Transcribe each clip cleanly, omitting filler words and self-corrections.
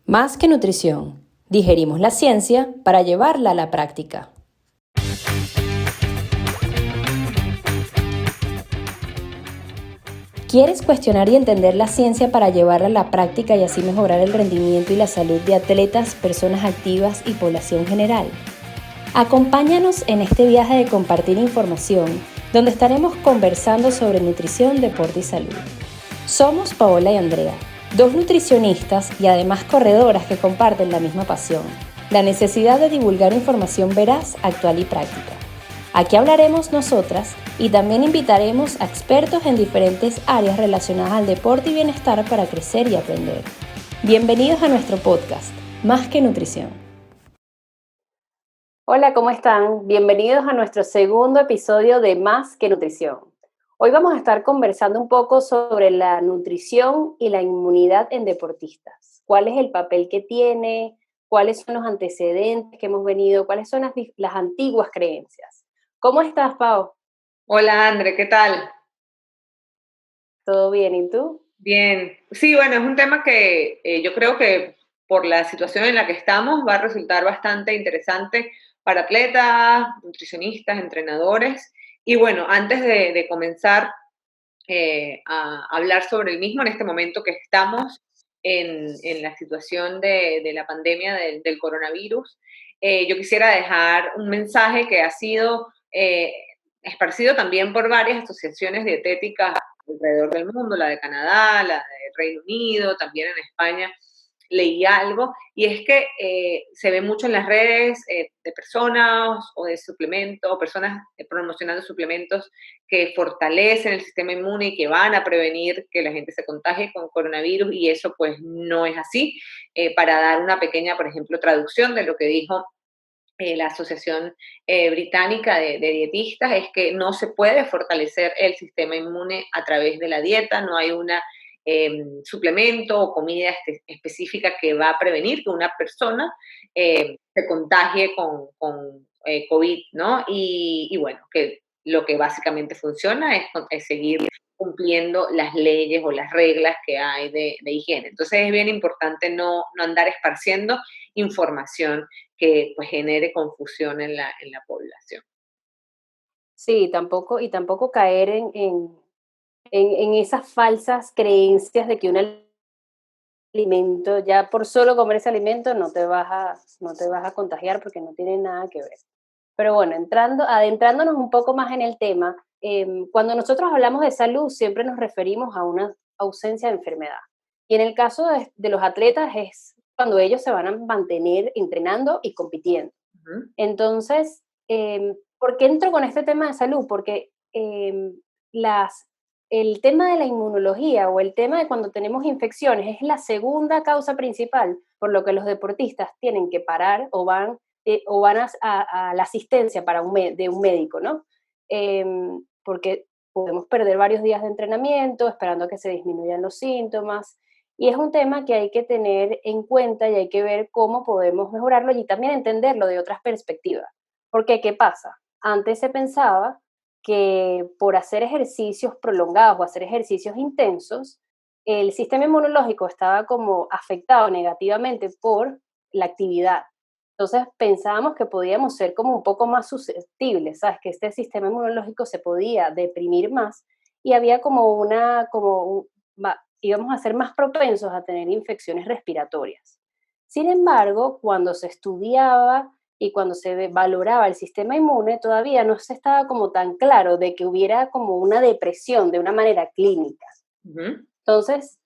Más que nutrición, digerimos la ciencia para llevarla a la práctica. ¿Quieres cuestionar y entender la ciencia para llevarla a la práctica y así mejorar el rendimiento y la salud de atletas, personas activas y población general? Acompáñanos en este viaje de compartir información, donde estaremos conversando sobre nutrición, deporte y salud. Somos Paola y Andrea, dos nutricionistas y además corredoras que comparten la misma pasión, la necesidad de divulgar información veraz, actual y práctica. Aquí hablaremos nosotras y también invitaremos a expertos en diferentes áreas relacionadas al deporte y bienestar para crecer y aprender. Bienvenidos a nuestro podcast, Más que Nutrición. Hola, ¿cómo están? Bienvenidos a nuestro segundo episodio de Más que Nutrición. Hoy vamos a estar conversando un poco sobre la nutrición y la inmunidad en deportistas. ¿Cuál es el papel que tiene? ¿Cuáles son los antecedentes que hemos venido? ¿Cuáles son las antiguas creencias? ¿Cómo estás, Pau? Hola, André, ¿qué tal? ¿Todo bien? ¿Y tú? Bien. Sí, bueno, es un tema que yo creo que por la situación en la que estamos va a resultar bastante interesante para atletas, nutricionistas, entrenadores. Y bueno, antes de comenzar a hablar sobre el mismo, en este momento que estamos en la situación de la pandemia del coronavirus, yo quisiera dejar un mensaje que ha sido esparcido también por varias asociaciones dietéticas alrededor del mundo, la de Canadá, la de Reino Unido, también en España. Leí algo y es que se ve mucho en las redes de personas o de suplementos, o personas promocionando suplementos que fortalecen el sistema inmune y que van a prevenir que la gente se contagie con coronavirus, y eso pues no es así. Para dar una pequeña, por ejemplo, traducción de lo que dijo la Asociación Británica de Dietistas, es que no se puede fortalecer el sistema inmune a través de la dieta, no hay una suplemento o comida específica que va a prevenir que una persona se contagie con COVID, ¿no? Y bueno, que lo que básicamente funciona es seguir cumpliendo las leyes o las reglas que hay de higiene. Entonces es bien importante no andar esparciendo información que pues genere confusión en la población. Sí, tampoco caer en esas falsas creencias de que un alimento, ya por solo comer ese alimento no te vas a contagiar porque no tiene nada que ver. Pero bueno, adentrándonos un poco más en el tema, cuando nosotros hablamos de salud siempre nos referimos a una ausencia de enfermedad. Y en el caso de los atletas es cuando ellos se van a mantener entrenando y compitiendo. Ujú. Entonces, ¿por qué entro con este tema de salud? Porque el tema de la inmunología o el tema de cuando tenemos infecciones es la segunda causa principal por lo que los deportistas tienen que parar o van a la asistencia de un médico, ¿no? Porque podemos perder varios días de entrenamiento esperando a que se disminuyan los síntomas. Y es un tema que hay que tener en cuenta y hay que ver cómo podemos mejorarlo y también entenderlo de otras perspectivas. Porque, ¿qué pasa? Antes se pensaba que por hacer ejercicios prolongados o hacer ejercicios intensos, el sistema inmunológico estaba como afectado negativamente por la actividad. Entonces pensábamos que podíamos ser como un poco más susceptibles, ¿sabes? Que este sistema inmunológico se podía deprimir más y había íbamos a ser más propensos a tener infecciones respiratorias. Sin embargo, cuando se estudiaba y cuando valoraba el sistema inmune, todavía no se estaba como tan claro de que hubiera como una depresión de una manera clínica. Ujú. Entonces,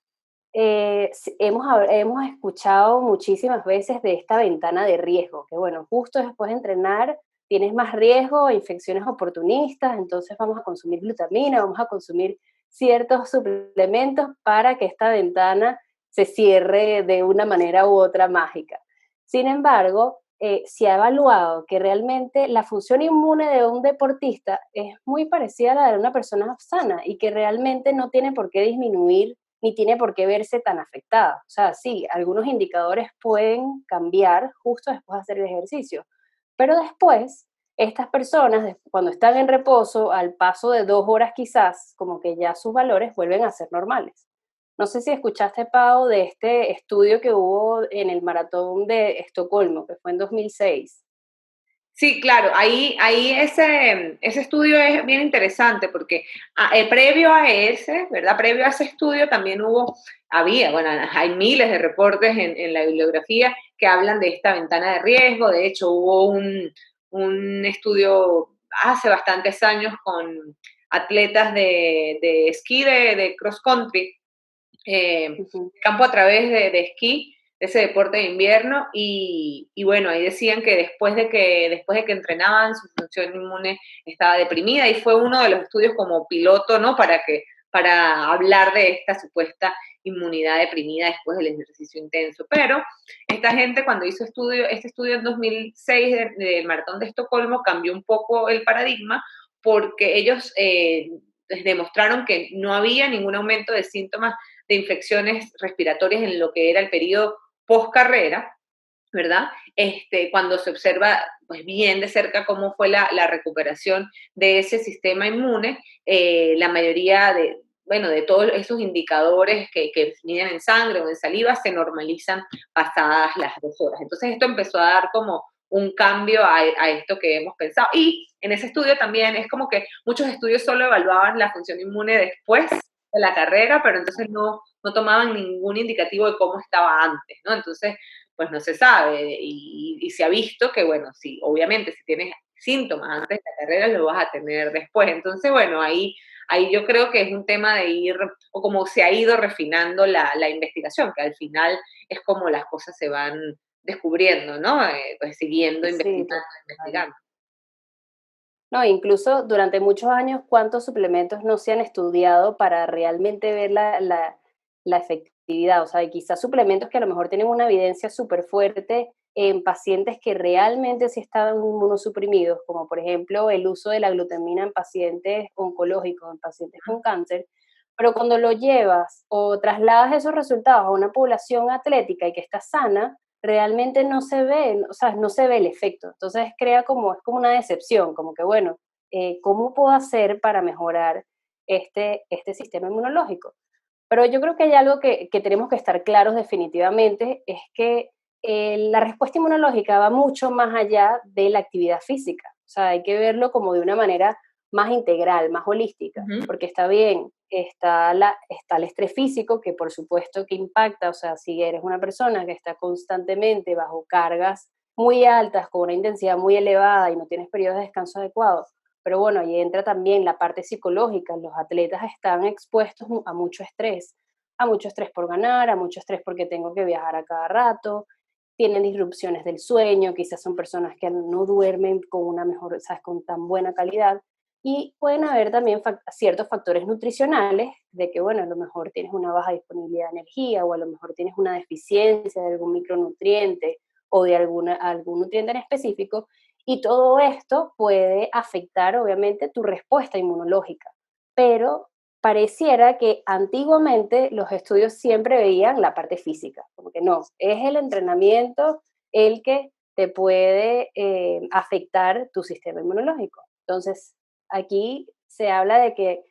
hemos escuchado muchísimas veces de esta ventana de riesgo, que bueno, justo después de entrenar tienes más riesgo a infecciones oportunistas, entonces vamos a consumir glutamina, vamos a consumir ciertos suplementos para que esta ventana se cierre de una manera u otra mágica. Sin embargo, se ha evaluado que realmente la función inmune de un deportista es muy parecida a la de una persona sana y que realmente no tiene por qué disminuir ni tiene por qué verse tan afectada. O sea, sí, algunos indicadores pueden cambiar justo después de hacer el ejercicio, pero después, estas personas, cuando están en reposo, al paso de 2 horas quizás, como que ya sus valores vuelven a ser normales. No sé si escuchaste, Pau, de este estudio que hubo en el maratón de Estocolmo, que fue en 2006. Sí, claro, ahí ese estudio es bien interesante porque previo a ese, ¿verdad? Previo a ese estudio también bueno, hay miles de reportes en la bibliografía que hablan de esta ventana de riesgo. De hecho, hubo un estudio hace bastantes años con atletas de esquí de cross country, Ujú. campo a través de esquí, de ese deporte de invierno, y bueno, ahí decían que después de que entrenaban, su función inmune estaba deprimida, y fue uno de los estudios como piloto, ¿no? Para hablar de esta supuesta inmunidad deprimida después del ejercicio intenso. Pero esta gente cuando hizo este estudio en 2006 del Maratón de Estocolmo cambió un poco el paradigma porque ellos demostraron que no había ningún aumento de síntomas de infecciones respiratorias en lo que era el periodo post carrera, ¿verdad? Cuando se observa pues, bien de cerca cómo fue la recuperación de ese sistema inmune, la mayoría de todos esos indicadores que miden en sangre o en saliva se normalizan pasadas las 2 horas. Entonces esto empezó a dar como un cambio a esto que hemos pensado. Y en ese estudio también es como que muchos estudios solo evaluaban la función inmune después de la carrera, pero entonces no tomaban ningún indicativo de cómo estaba antes, ¿no? Entonces, pues no se sabe y se ha visto que, bueno, sí, obviamente si tienes síntomas antes de la carrera, lo vas a tener después. Entonces, bueno, ahí yo creo que es un tema de ir, o como se ha ido refinando la investigación, que al final es como las cosas se van descubriendo, ¿no? Pues siguiendo Sí, investigando, total. investigando. No, incluso durante muchos años, ¿cuántos suplementos no se han estudiado para realmente ver la efectividad? O sea, y quizás suplementos que a lo mejor tienen una evidencia súper fuerte en pacientes que realmente sí estaban inmunosuprimidos, como por ejemplo el uso de la glutamina en pacientes oncológicos, en pacientes con cáncer, pero cuando lo llevas o trasladas esos resultados a una población atlética y que está sana, realmente no se ve, o sea, no se ve el efecto. Entonces es como una decepción, como que bueno, ¿cómo puedo hacer para mejorar este sistema inmunológico? Pero yo creo que hay algo que tenemos que estar claros definitivamente, es que la respuesta inmunológica va mucho más allá de la actividad física. O sea, hay que verlo como de una manera más integral, más holística, Ujú. porque está bien, está el estrés físico, que por supuesto que impacta, o sea, si eres una persona que está constantemente bajo cargas muy altas, con una intensidad muy elevada y no tienes periodos de descanso adecuados, pero bueno, ahí entra también la parte psicológica. Los atletas están expuestos a mucho estrés por ganar, a mucho estrés porque tengo que viajar a cada rato, tienen disrupciones del sueño, quizás son personas que no duermen con una mejor, ¿sabes? Con tan buena calidad. Y pueden haber también ciertos factores nutricionales de que, bueno, a lo mejor tienes una baja disponibilidad de energía o a lo mejor tienes una deficiencia de algún micronutriente o de algún nutriente en específico, y todo esto puede afectar, obviamente, tu respuesta inmunológica. Pero pareciera que antiguamente los estudios siempre veían la parte física, como que no, es el entrenamiento el que te puede afectar tu sistema inmunológico. Entonces, aquí se habla de que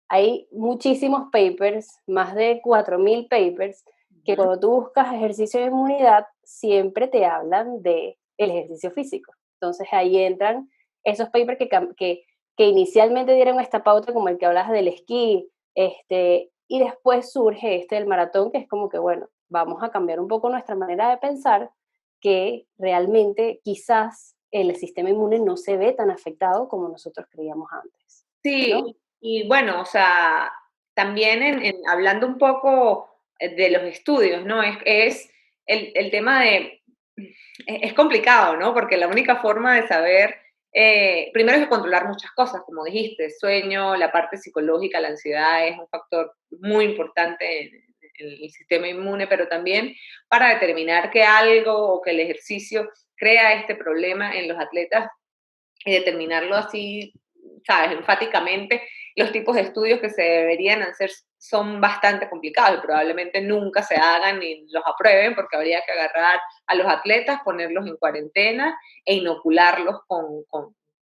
hay muchísimos papers, más de 4.000 papers, que Ujú. cuando tú buscas ejercicio de inmunidad, siempre te hablan de el ejercicio físico. Entonces ahí entran esos papers que inicialmente dieron esta pauta, como el que hablas del esquí, y después surge del maratón, que es como que, bueno, vamos a cambiar un poco nuestra manera de pensar, que realmente quizás el sistema inmune no se ve tan afectado como nosotros creíamos antes, Sí, ¿no? y bueno, o sea, también hablando un poco de los estudios, ¿no? Es el tema es complicado, ¿no? Porque la única forma de saber, primero es de controlar muchas cosas, como dijiste, sueño, la parte psicológica, la ansiedad es un factor muy importante en el sistema inmune, pero también para determinar que algo o que el ejercicio crea este problema en los atletas y determinarlo así, ¿sabes? Enfáticamente, los tipos de estudios que se deberían hacer son bastante complicados y probablemente nunca se hagan ni los aprueben porque habría que agarrar a los atletas, ponerlos en cuarentena e inocularlos con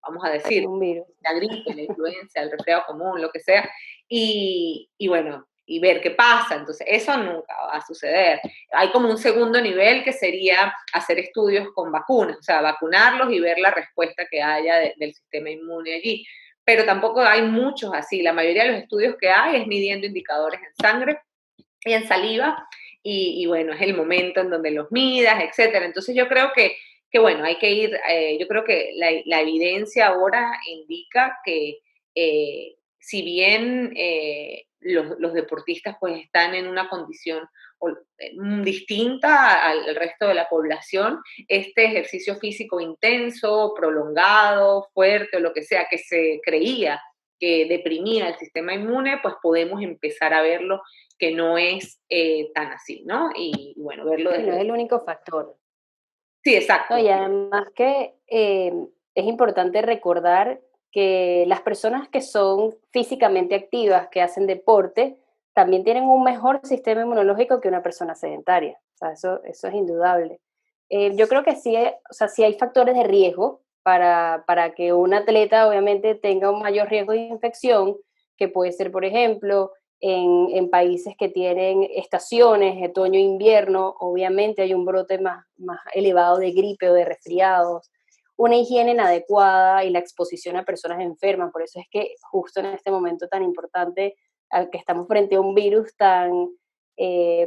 vamos a Con decir, un virus. la gripe, la influenza, el resfriado común, lo que sea. Y bueno, y ver qué pasa. Entonces, eso nunca va a suceder. Hay como un segundo nivel que sería hacer estudios con vacunas, o sea, vacunarlos y ver la respuesta que haya del sistema inmune allí. Pero tampoco hay muchos así. La mayoría de los estudios que hay es midiendo indicadores en sangre y en saliva, y bueno, es el momento en donde los midas, etcétera. Entonces yo creo que bueno, hay que ir, yo creo que la evidencia ahora indica que si bien los deportistas pues están en una condición distinta al resto de la población, este ejercicio físico intenso, prolongado, fuerte o lo que sea, que se creía que deprimía el sistema inmune, pues podemos empezar a verlo que no es tan así, ¿no? Y bueno, verlo Y no es desde... el único factor. Sí, No, exacto. y además que es importante recordar que las personas que son físicamente activas, que hacen deporte, también tienen un mejor sistema inmunológico que una persona sedentaria. O sea, eso es indudable. Yo creo que sí, o sea, sí hay factores de riesgo para que un atleta obviamente tenga un mayor riesgo de infección, que puede ser, por ejemplo, en países que tienen estaciones, otoño e invierno, obviamente hay un brote más elevado de gripe o de resfriados, una higiene inadecuada y la exposición a personas enfermas. Por eso es que justo en este momento tan importante, al que estamos frente a un virus tan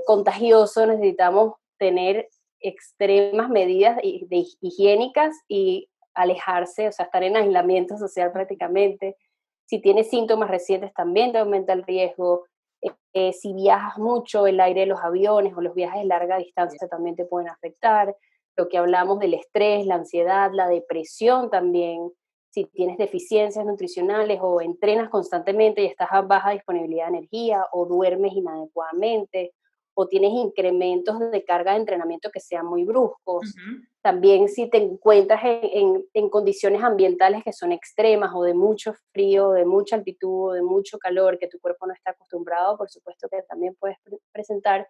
contagioso, necesitamos tener extremas medidas higiénicas y alejarse, o sea, estar en aislamiento social prácticamente. Si tienes síntomas recientes también te aumenta el riesgo. Si viajas mucho, el aire de los aviones o los viajes de larga distancia también te pueden afectar. Lo que hablamos del estrés, la ansiedad, la depresión también. Si tienes deficiencias nutricionales o entrenas constantemente y estás a baja disponibilidad de energía o duermes inadecuadamente o tienes incrementos de carga de entrenamiento que sean muy bruscos. Ujú. También si te encuentras en condiciones ambientales que son extremas o de mucho frío, de mucha altitud, o de mucho calor que tu cuerpo no está acostumbrado, por supuesto que también puedes presentar.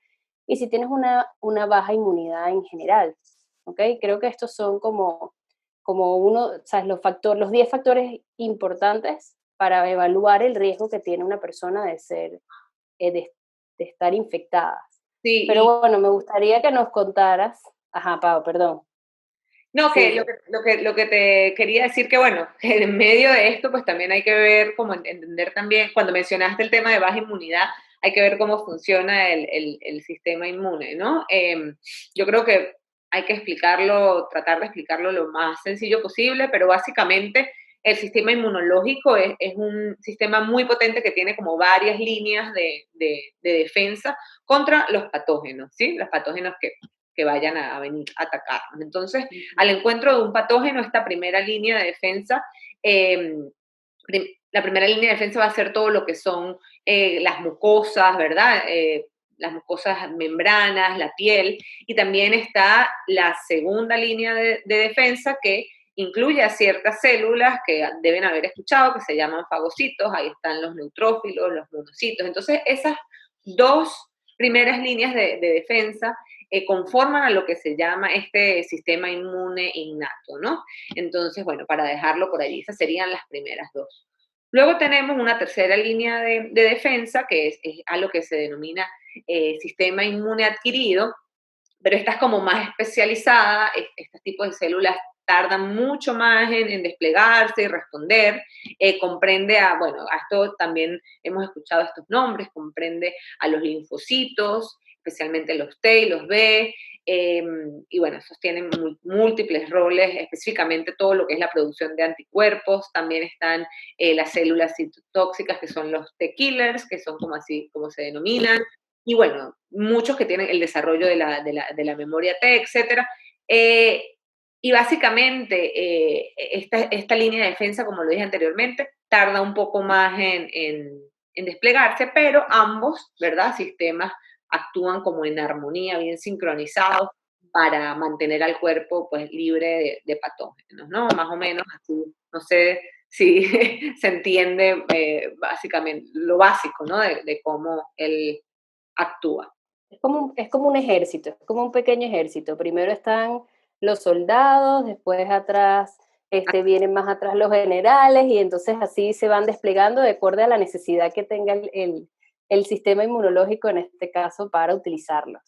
Y si tienes una baja inmunidad en general, ¿ok? Creo que estos son como uno, ¿sabes? Los 10 factores importantes para evaluar el riesgo que tiene una persona de ser, de estar infectada. Sí, Pero bueno, me gustaría que nos contaras, ajá, Pau, perdón, no, que sigue. lo que te quería decir que, bueno, que en medio de esto, pues también hay que ver, como entender también, cuando mencionaste el tema de baja inmunidad, hay que ver cómo funciona el sistema inmune, ¿no? Yo creo que hay que explicarlo, tratar de explicarlo lo más sencillo posible, pero básicamente el sistema inmunológico es un sistema muy potente que tiene como varias líneas de defensa contra los patógenos, ¿sí? Los patógenos que vayan a venir a atacarnos. Entonces, al encuentro de un patógeno, esta primera línea de defensa, eh, la primera línea de defensa va a ser todo lo que son las mucosas, ¿verdad? Las mucosas membranas, la piel, y también está la segunda línea de defensa que incluye a ciertas células que deben haber escuchado, que se llaman fagocitos, ahí están los neutrófilos, los monocitos. Entonces, esas dos primeras líneas de defensa conforman a lo que se llama este sistema inmune innato, ¿no? Entonces, bueno, para dejarlo por allí, esas serían las primeras dos. Luego tenemos una tercera línea de defensa, que es a lo que se denomina sistema inmune adquirido, pero esta es como más especializada, estos tipos de células tardan mucho más en desplegarse y responder, comprende a, bueno, a esto también hemos escuchado estos nombres, comprende a los linfocitos, especialmente los T y los B, y bueno, esos tienen múltiples roles, específicamente todo lo que es la producción de anticuerpos, también están las células citotóxicas, que son los T-killers, que son como así, como se denominan, y bueno, muchos que tienen el desarrollo de la memoria T, etcétera. Y básicamente esta línea de defensa, como lo dije anteriormente, tarda un poco más en desplegarse, pero ambos, ¿verdad? Sistemas actúan como en armonía, bien sincronizados para mantener al cuerpo pues libre de patógenos, ¿no? Más o menos así, no sé si se entiende básicamente lo básico, ¿no? De cómo él actúa. Es como un ejército, es como un pequeño ejército. Primero están los soldados, después atrás vienen más atrás los generales y entonces así se van desplegando de acuerdo a la necesidad que tenga el sistema inmunológico en este caso para utilizarlos.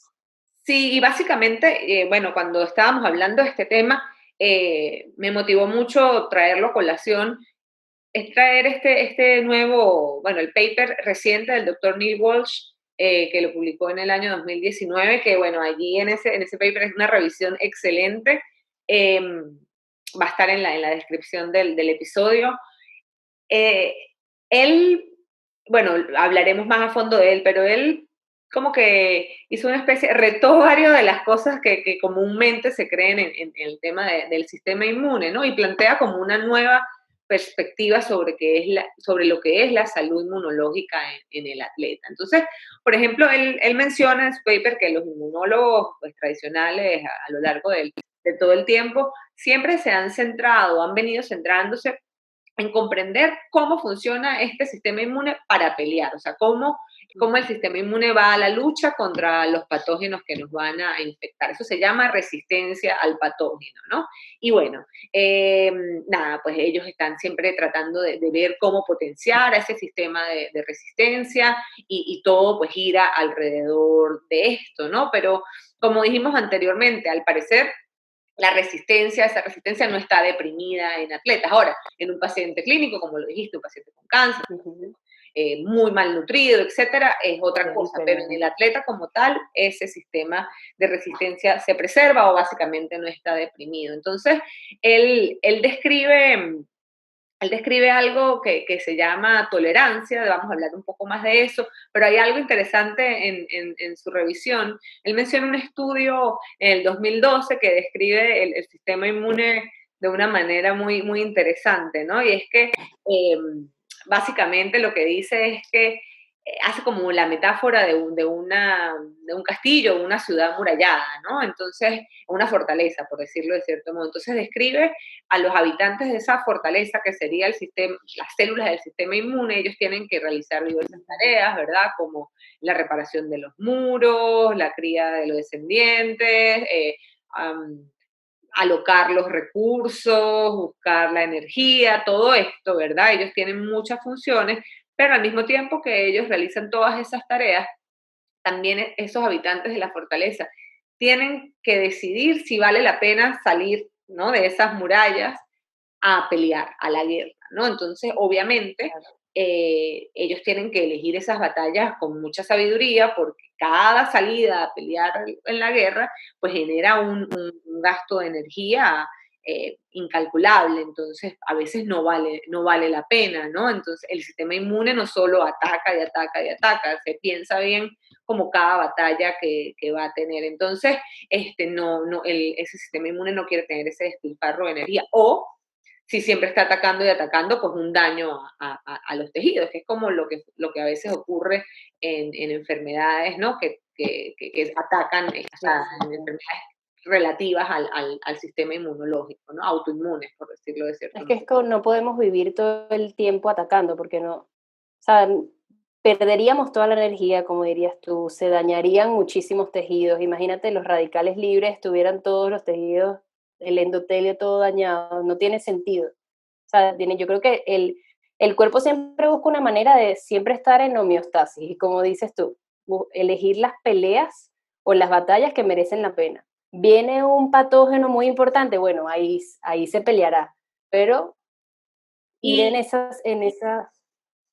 Sí, y básicamente, bueno, cuando estábamos hablando de este tema, me motivó mucho traerlo a colación, es traer este nuevo, bueno, el paper reciente del doctor Neil Walsh, que lo publicó en el año 2019, que bueno, allí en ese paper es una revisión excelente, va a estar en la descripción del episodio. Eh, él, bueno, hablaremos más a fondo de él, pero él como que hizo una especie, retó varias de las cosas que comúnmente se creen en el tema del sistema inmune, ¿no? Y plantea como una nueva perspectiva sobre lo que es la salud inmunológica en el atleta. Entonces, por ejemplo, él menciona en su paper que los inmunólogos pues, tradicionales a lo largo de todo el tiempo siempre se han centrado, han venido centrándose en comprender cómo funciona este sistema inmune para pelear, o sea, cómo el sistema inmune va a la lucha contra los patógenos que nos van a infectar. Eso se llama resistencia al patógeno, ¿no? Y bueno, eh, nada, pues ellos están siempre tratando de ver cómo potenciar a ese sistema de resistencia y todo pues gira alrededor de esto, ¿no? Pero como dijimos anteriormente, al parecer esa resistencia no está deprimida en atletas. Ahora, en un paciente clínico, como lo dijiste, un paciente con cáncer, Ujú. muy malnutrido, etcétera, es otra Sí, cosa, pero en pero el atleta como tal, ese sistema de resistencia se preserva o básicamente no está deprimido. Entonces, él describe algo que se llama tolerancia, vamos a hablar un poco más de eso, pero hay algo interesante en su revisión. Él menciona un estudio en el 2012 que describe el sistema inmune de una manera muy, muy interesante, ¿no? Y es que básicamente lo que dice es que hace como la metáfora de un castillo, una ciudad amurallada, ¿no? Entonces, una fortaleza, por decirlo de cierto modo. Entonces describe a los habitantes de esa fortaleza, que sería el sistema, las células del sistema inmune, ellos tienen que realizar diversas tareas, ¿verdad? Como la reparación de los muros, la cría de los descendientes, um, alocar los recursos, buscar la energía, todo esto, ¿verdad? Ellos tienen muchas funciones, pero al mismo tiempo que ellos realizan todas esas tareas, también esos habitantes de la fortaleza tienen que decidir si vale la pena salir, ¿no? De esas murallas a pelear, a la guerra, ¿no? Entonces, obviamente, ellos tienen que elegir esas batallas con mucha sabiduría porque cada salida a pelear en la guerra, pues genera un gasto de energía incalculable, entonces a veces no vale la pena, ¿no? Entonces el sistema inmune no solo ataca y ataca y ataca, se piensa bien como cada batalla que va a tener. Entonces, ese sistema inmune no quiere tener ese despilfarro de energía. O si siempre está atacando y atacando, pues un daño a los tejidos, que es como lo que a veces ocurre en enfermedades, ¿no? Que atacan, o sí, sea, sí, en sí. enfermedades relativas al sistema inmunológico, ¿no? Autoinmunes, por decirlo de cierto Es que modo. es que no podemos vivir todo el tiempo atacando, porque no, o sea, perderíamos toda la energía, como dirías tú, se dañarían muchísimos tejidos. Imagínate, los radicales libres tuvieran todos los tejidos, el endotelio todo dañado, no tiene sentido. O sea, yo creo que el cuerpo siempre busca una manera de siempre estar en homeostasis, y como dices tú, elegir las peleas o las batallas que merecen la pena. Viene un patógeno muy importante, bueno, ahí se peleará, pero ir Y en esas,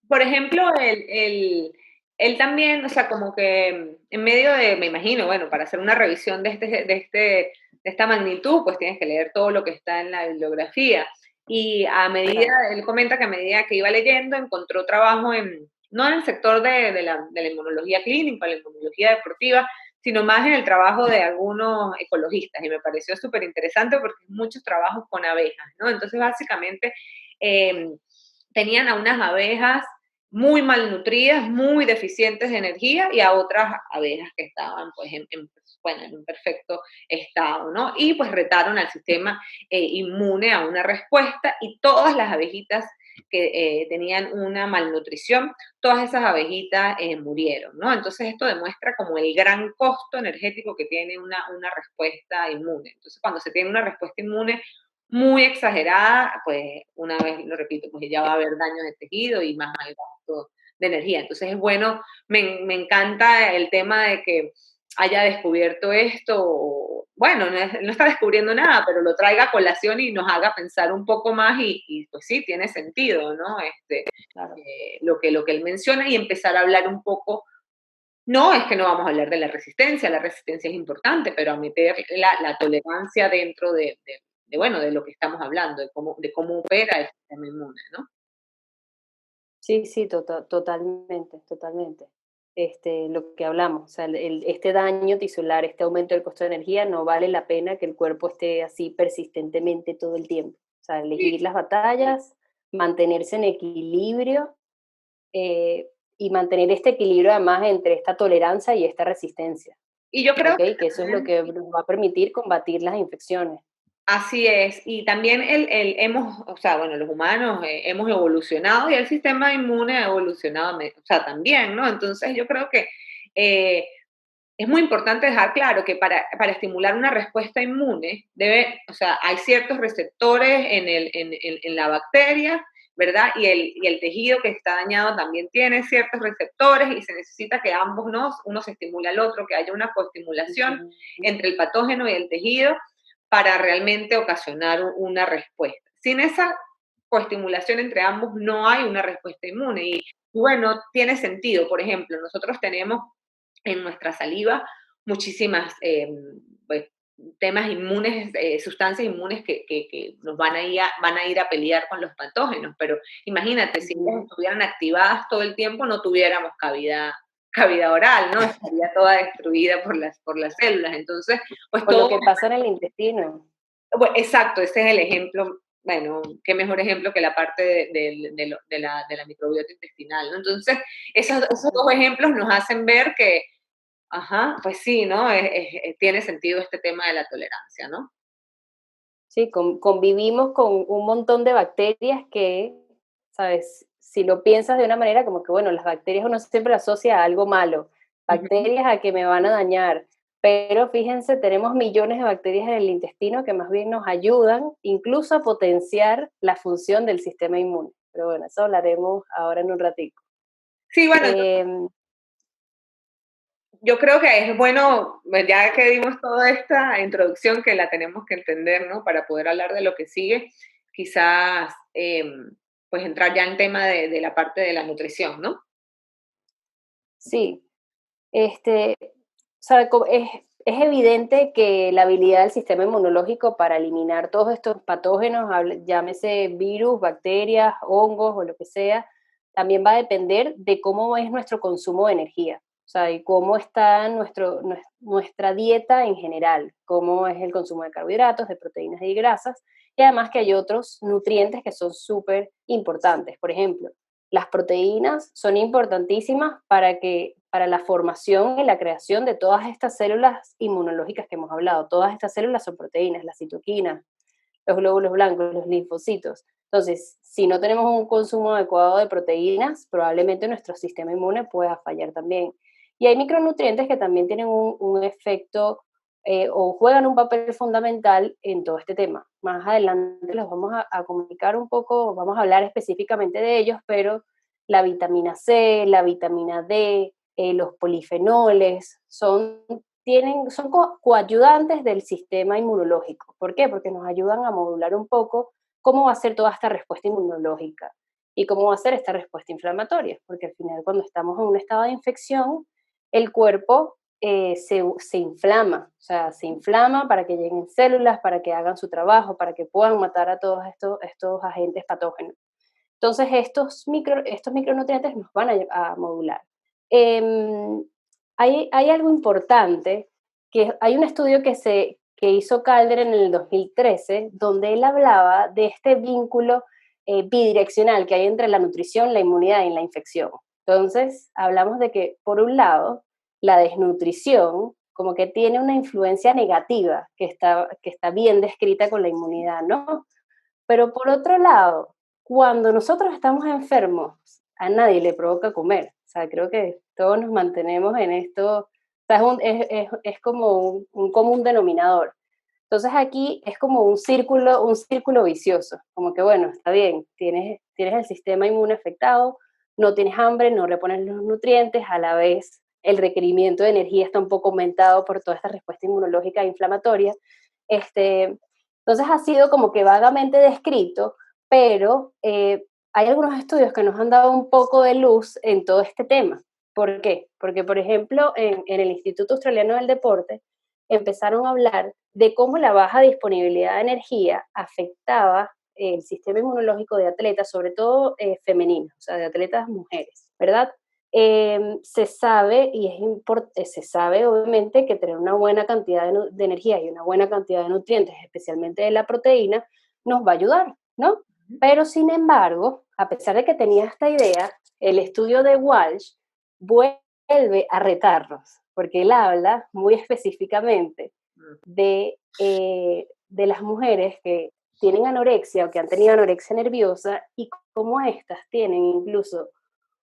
por ejemplo, él también, o sea, como que en medio de, me imagino, bueno, para hacer una revisión de esta magnitud, pues tienes que leer todo lo que está en la bibliografía. Y claro, él comenta que a medida que iba leyendo, encontró trabajo no en el sector de la inmunología clínica, la inmunología deportiva, sino más en el trabajo de algunos ecologistas. Y me pareció súper interesante porque muchos trabajos con abejas, ¿no? Entonces, básicamente, eh, tenían a unas abejas muy malnutridas, muy deficientes de energía y a otras abejas que estaban pues bueno, en un perfecto estado, ¿no? Y pues retaron al sistema inmune a una respuesta y todas las abejitas que tenían una malnutrición, todas esas abejitas murieron, ¿no? Entonces esto demuestra como el gran costo energético que tiene una respuesta inmune. Entonces cuando se tiene una respuesta inmune muy exagerada, pues una vez, lo repito, pues ya va a haber daños de tejido y más mal gasto de energía. Entonces es bueno, me encanta el tema de que haya descubierto esto, bueno, no está descubriendo nada, pero lo traiga a colación y nos haga pensar un poco más y pues sí, tiene sentido, ¿no? Claro. Lo que él menciona y empezar a hablar un poco. No es que no vamos a hablar de la resistencia es importante, pero a meter la tolerancia dentro bueno, de lo que estamos hablando, de cómo opera el sistema inmune, ¿no? Sí, sí, totalmente, totalmente. Lo que hablamos, o sea, este daño tisular, este aumento del costo de energía, no vale la pena que el cuerpo esté así persistentemente todo el tiempo. O sea, Sí. elegir las batallas, mantenerse en equilibrio, y mantener este equilibrio además entre esta tolerancia y esta resistencia, Y yo creo ¿ok? que Que eso es lo también que nos va a permitir combatir las infecciones. así es, y también o sea, bueno, los humanos hemos evolucionado y el sistema inmune ha evolucionado, o sea, también, ¿no? Entonces yo creo que eh, es muy importante dejar claro que para estimular una respuesta inmune, o sea, hay ciertos receptores en la bacteria, ¿verdad? Y el tejido que está dañado también tiene ciertos receptores y se necesita que ambos, ¿no? Uno se estimula al otro, que haya una coestimulación Ujú. entre el patógeno y el tejido para realmente ocasionar una respuesta. Sin esa coestimulación entre ambos no hay una respuesta inmune y bueno, tiene sentido. Por ejemplo, nosotros tenemos en nuestra saliva muchísimas pues, temas inmunes, sustancias inmunes que nos van a ir a pelear con los patógenos, pero imagínate, si ellas Ujú. estuvieran activadas todo el tiempo, no tuviéramos cavidad oral, ¿no? Estaría toda destruida por las células. Entonces, pues O lo todo, que pasa en el intestino. bueno, exacto, ese es el ejemplo. Bueno, qué mejor ejemplo que la parte de la microbiota intestinal, ¿no? Entonces, esos dos ejemplos nos hacen ver que, ajá, pues sí, ¿no? Tiene sentido este tema de la tolerancia, ¿no? Sí, convivimos con un montón de bacterias que, ¿sabes? Si lo piensas de una manera como que, bueno, las bacterias uno siempre asocia a algo malo, Ujú. bacterias a que me van a dañar, pero fíjense, tenemos millones de bacterias en el intestino que más bien nos ayudan incluso a potenciar la función del sistema inmune. Pero bueno, eso hablaremos ahora en un ratito. Sí, bueno, yo creo que es bueno, pues, ya que dimos toda esta introducción que la tenemos que entender, ¿no? Para poder hablar de lo que sigue, quizás, pues entrar ya en tema de la parte de la nutrición, ¿no? sí, sabe, es evidente que la habilidad del sistema inmunológico para eliminar todos estos patógenos, llámese virus, bacterias, hongos o lo que sea, también va a depender de cómo es nuestro consumo de energía, o sea, y cómo está nuestra dieta en general, cómo es el consumo de carbohidratos, de proteínas y grasas, y además que hay otros nutrientes que son súper importantes. Por ejemplo, las proteínas son importantísimas para la formación y la creación de todas estas células inmunológicas que hemos hablado. Todas estas células son proteínas, las citoquinas, los glóbulos blancos, los linfocitos. Entonces, si no tenemos un consumo adecuado de proteínas, probablemente nuestro sistema inmune pueda fallar también. Y hay micronutrientes que también tienen un efecto o juegan un papel fundamental en todo este tema. Más adelante los vamos a comunicar un poco, vamos a hablar específicamente de ellos, pero la vitamina C, la vitamina D, los polifenoles, son coayudantes del sistema inmunológico. ¿Por qué? Porque nos ayudan a modular un poco cómo va a ser toda esta respuesta inmunológica y cómo va a ser esta respuesta inflamatoria, porque al final cuando estamos en un estado de infección, el cuerpo se inflama, o sea, se inflama para que lleguen células, para que hagan su trabajo, para que puedan matar a todos estos agentes patógenos. Entonces, estos micronutrientes nos van a modular. Em, hay algo importante, que hay un estudio que hizo Calder en el 2013, donde él hablaba de este vínculo bidireccional que hay entre la nutrición, la inmunidad y la infección. Entonces, hablamos de que, por un lado, la desnutrición como que tiene una influencia negativa que está bien descrita con la inmunidad, ¿no? Pero por otro lado, cuando nosotros estamos enfermos, a nadie le provoca comer. O sea, creo que todos nos mantenemos en esto. O sea, es como un común denominador. Entonces aquí es como un círculo vicioso. Como que, bueno, está bien, tienes el sistema inmune afectado, no tienes hambre, no repones los nutrientes, a la vez el requerimiento de energía está un poco aumentado por toda esta respuesta inmunológica e inflamatoria. Entonces ha sido como que vagamente descrito, pero hay algunos estudios que nos han dado un poco de luz en todo este tema. ¿Por qué? Porque, por ejemplo, en el Instituto Australiano del Deporte empezaron a hablar de cómo la baja disponibilidad de energía afectaba el sistema inmunológico de atletas, sobre todo femeninos, o sea, de atletas mujeres, ¿verdad? Se sabe, y se sabe obviamente que tener una buena cantidad de energía y una buena cantidad de nutrientes, especialmente de la proteína, nos va a ayudar, ¿no? Pero sin embargo, a pesar de que tenía esta idea, el estudio de Walsh vuelve a retarnos, porque él habla muy específicamente de las mujeres que tienen anorexia o que han tenido anorexia nerviosa y cómo estas tienen incluso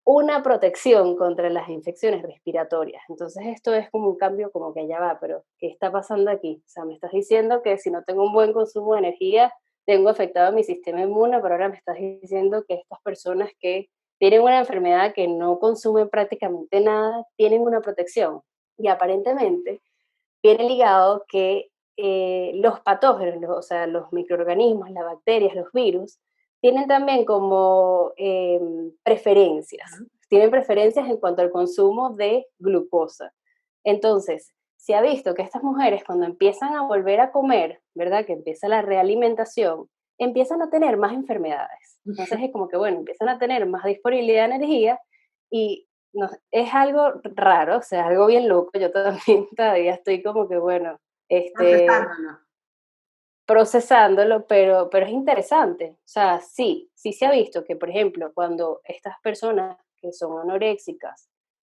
una protección contra las infecciones respiratorias. Entonces esto es como un cambio como que ya va, pero ¿qué está pasando aquí? O sea, me estás diciendo que si no tengo un buen consumo de energía, tengo afectado mi sistema inmune, pero ahora me estás diciendo que estas personas que tienen una enfermedad que no consumen prácticamente nada, tienen una protección. Y aparentemente viene ligado que los patógenos, o sea, los microorganismos, las bacterias, los virus, tienen también como preferencias, tienen preferencias en cuanto al consumo de glucosa. Entonces, se ha visto que estas mujeres cuando empiezan a volver a comer, ¿verdad? Que empieza la realimentación, empiezan a tener más enfermedades. Entonces es como que, bueno, empiezan a tener más disponibilidad de energía y no, es algo raro, o sea, algo bien loco. Yo también todavía estoy como que, bueno, Procesándolo. procesándolo, pero es interesante. O sea, sí se ha visto que, por ejemplo, cuando estas personas que son anoréxicas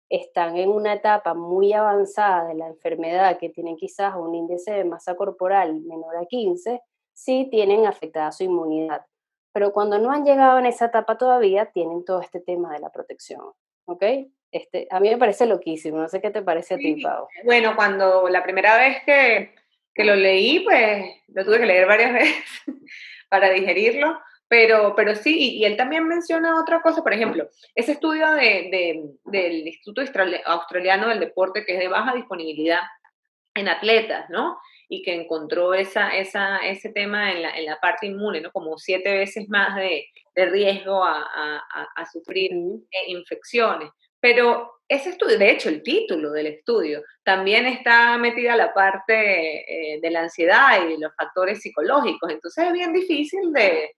están en una etapa muy avanzada de la enfermedad, que tienen quizás un índice de masa corporal menor a 15, sí tienen afectada su inmunidad. Pero cuando no han llegado en esa etapa todavía, tienen todo este tema de la protección, ¿ok? A mí me parece loquísimo, no sé qué te parece a ti, Sí, Pau. bueno, cuando la primera vez que lo leí, pues lo tuve que leer varias veces para digerirlo, pero sí, y él también menciona otra cosa, por ejemplo, ese estudio del Instituto Australiano del Deporte, que es de baja disponibilidad en atletas, ¿no? Y que encontró ese tema en la parte inmune, ¿no? Como 7 veces más de riesgo a sufrir Ujú. infecciones. Pero ese estudio, de hecho, el título del estudio, también está metida la parte de la ansiedad y de los factores psicológicos. Entonces es bien difícil de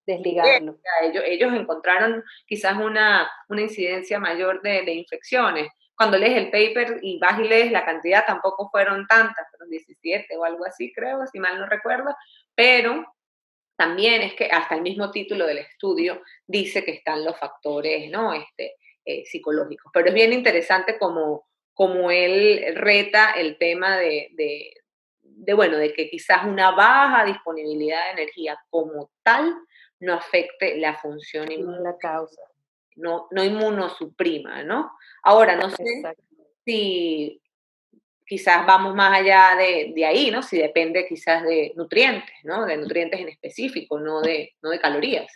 Desligarlo. ellos encontraron quizás una incidencia mayor de infecciones. Cuando lees el paper y vas y lees la cantidad, tampoco fueron tantas, fueron 17 o algo así, creo, si mal no recuerdo, pero también es que hasta el mismo título del estudio dice que están los factores, ¿no? Psicológicos. Pero es bien interesante como él reta el tema bueno, de que quizás una baja disponibilidad de energía como tal no afecte la función No es inmune, la causa. no inmunosuprima, ¿no? Ahora, no sé Exacto. si quizás vamos más allá de ahí, ¿no? Si depende quizás de nutrientes, ¿no? De nutrientes en específico, no de calorías.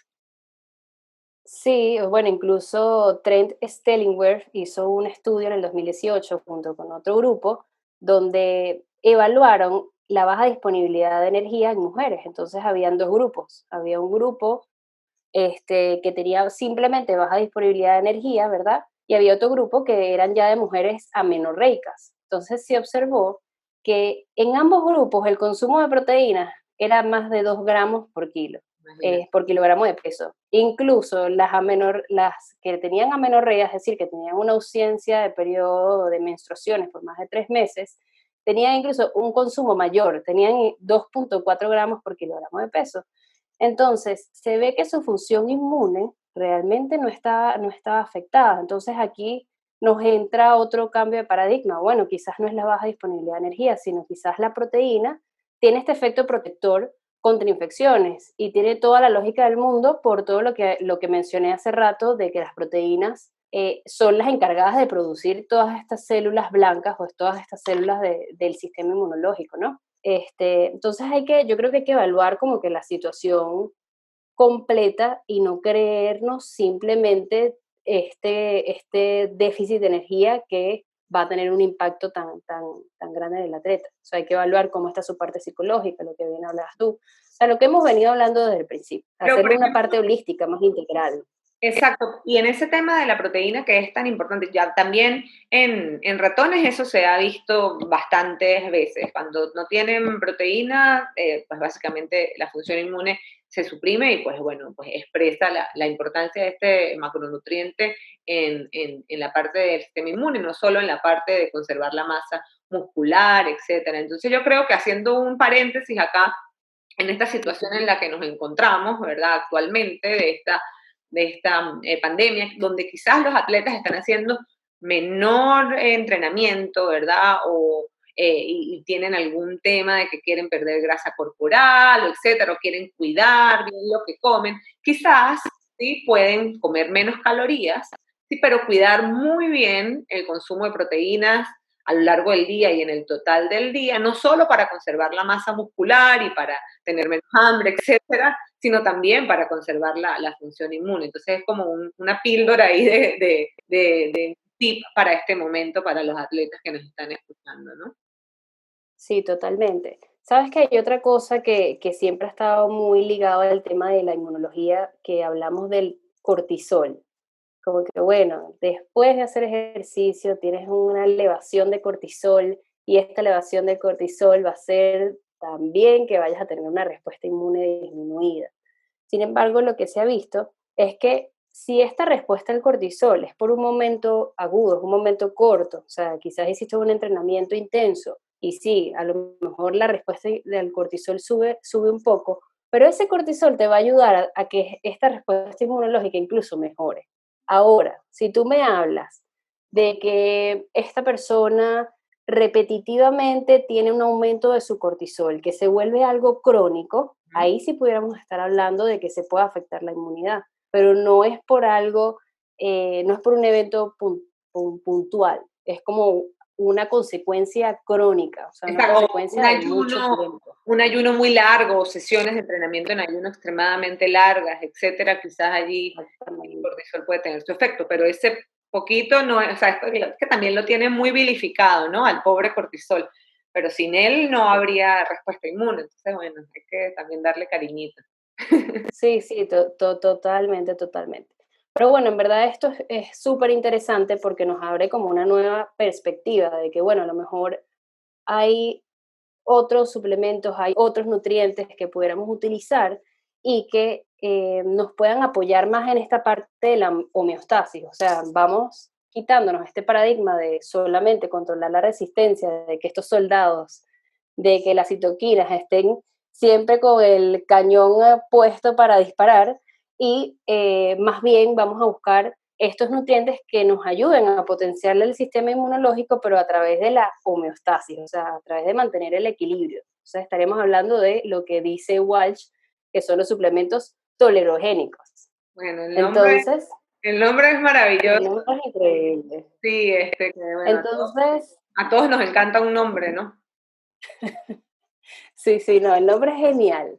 Sí, bueno, incluso Trent Stellingwerf hizo un estudio en el 2018 junto con otro grupo donde evaluaron la baja disponibilidad de energía en mujeres. Entonces habían dos grupos. Había un grupo que tenía simplemente baja disponibilidad de energía, ¿verdad? Y había otro grupo que eran ya de mujeres amenorreicas. Entonces se observó que en ambos grupos el consumo de proteínas era más de 2 gramos por kilo, Imagínate. por kilogramo de peso. Incluso las que tenían amenorrea, es decir, que tenían una ausencia de periodo de menstruaciones por más de 3 meses, tenían incluso un consumo mayor, tenían 2,4 gramos por kilogramo de peso. Entonces, se ve que su función inmune realmente no estaba afectada. Entonces, aquí nos entra otro cambio de paradigma. Bueno, quizás no es la baja disponibilidad de energía, sino quizás la proteína tiene este efecto protector contra infecciones y tiene toda la lógica del mundo por todo lo que mencioné hace rato de que las proteínas son las encargadas de producir todas estas células blancas o todas estas células del sistema inmunológico, ¿no? Entonces yo creo que hay que evaluar como que la situación completa y no creernos simplemente este déficit de energía que va a tener un impacto tan grande en el atleta. O sea, hay que evaluar cómo está su parte psicológica, lo que bien hablas tú. O sea, lo que hemos venido hablando desde el principio, Pero, por hacerle una ejemplo, parte holística, más integral. exacto, y en ese tema de la proteína que es tan importante, ya también en ratones eso se ha visto bastantes veces. Cuando no tienen proteína, pues básicamente la función inmune se suprime y pues bueno, pues expresa la importancia de este macronutriente en la parte del sistema inmune, no solo en la parte de conservar la masa muscular, etcétera. Entonces yo creo que haciendo un paréntesis acá, en esta situación en la que nos encontramos, ¿verdad? Actualmente, de esta pandemia, donde quizás los atletas están haciendo menor entrenamiento, ¿verdad? Y tienen algún tema de que quieren perder grasa corporal, o etcétera, o quieren cuidar bien lo que comen, quizás sí pueden comer menos calorías, sí, pero cuidar muy bien el consumo de proteínas a lo largo del día y en el total del día, no solo para conservar la masa muscular y para tener menos hambre, etcétera, sino también para conservar la función inmune. Entonces es como una píldora ahí de tip para este momento para los atletas que nos están escuchando, ¿no? Sí, totalmente. Sabes que hay otra cosa que siempre ha estado muy ligado al tema de la inmunología, que hablamos del cortisol. Como que, bueno, después de hacer ejercicio tienes una elevación de cortisol y esta elevación de cortisol va a hacer también que vayas a tener una respuesta inmune disminuida. Sin embargo, lo que se ha visto es que si esta respuesta al cortisol es por un momento agudo, es un momento corto, o sea, quizás hiciste un entrenamiento intenso y sí, a lo mejor la respuesta del cortisol sube un poco, pero ese cortisol te va a ayudar a que esta respuesta inmunológica incluso mejore. Ahora, si tú me hablas de que esta persona repetitivamente tiene un aumento de su cortisol, que se vuelve algo crónico, ahí sí pudiéramos estar hablando de que se puede afectar la inmunidad, pero no es por algo, no es por un evento puntual, es como una consecuencia crónica, o sea, una Exacto, o consecuencia de mucho tiempo. un ayuno muy largo, o sesiones de entrenamiento en ayuno extremadamente largas, etcétera, quizás allí el Exactamente. cortisol puede tener su efecto, pero ese poquito no es, o sea, es que también lo tiene muy vilificado, ¿no? Al pobre cortisol, pero sin él no habría respuesta inmune, entonces, bueno, hay que también darle cariñito. Sí, sí, totalmente, totalmente. Pero bueno, en verdad esto es súper interesante porque nos abre como una nueva perspectiva de que, bueno, a lo mejor hay otros suplementos, hay otros nutrientes que pudiéramos utilizar y que nos puedan apoyar más en esta parte de la homeostasis. O sea, vamos quitándonos este paradigma de solamente controlar la resistencia, de que estos soldados, de que las citoquinas estén siempre con el cañón puesto para disparar y más bien vamos a buscar estos nutrientes que nos ayuden a potenciar el sistema inmunológico, pero a través de la homeostasis, o sea, a través de mantener el equilibrio. O sea, estaremos hablando de lo que dice Walsh, que son los suplementos tolerogénicos. Bueno, Entonces, el nombre es el maravilloso, nombre es increíble. sí, que bueno, Entonces, a todos nos encanta un nombre, ¿no? sí, sí, no, el nombre es genial.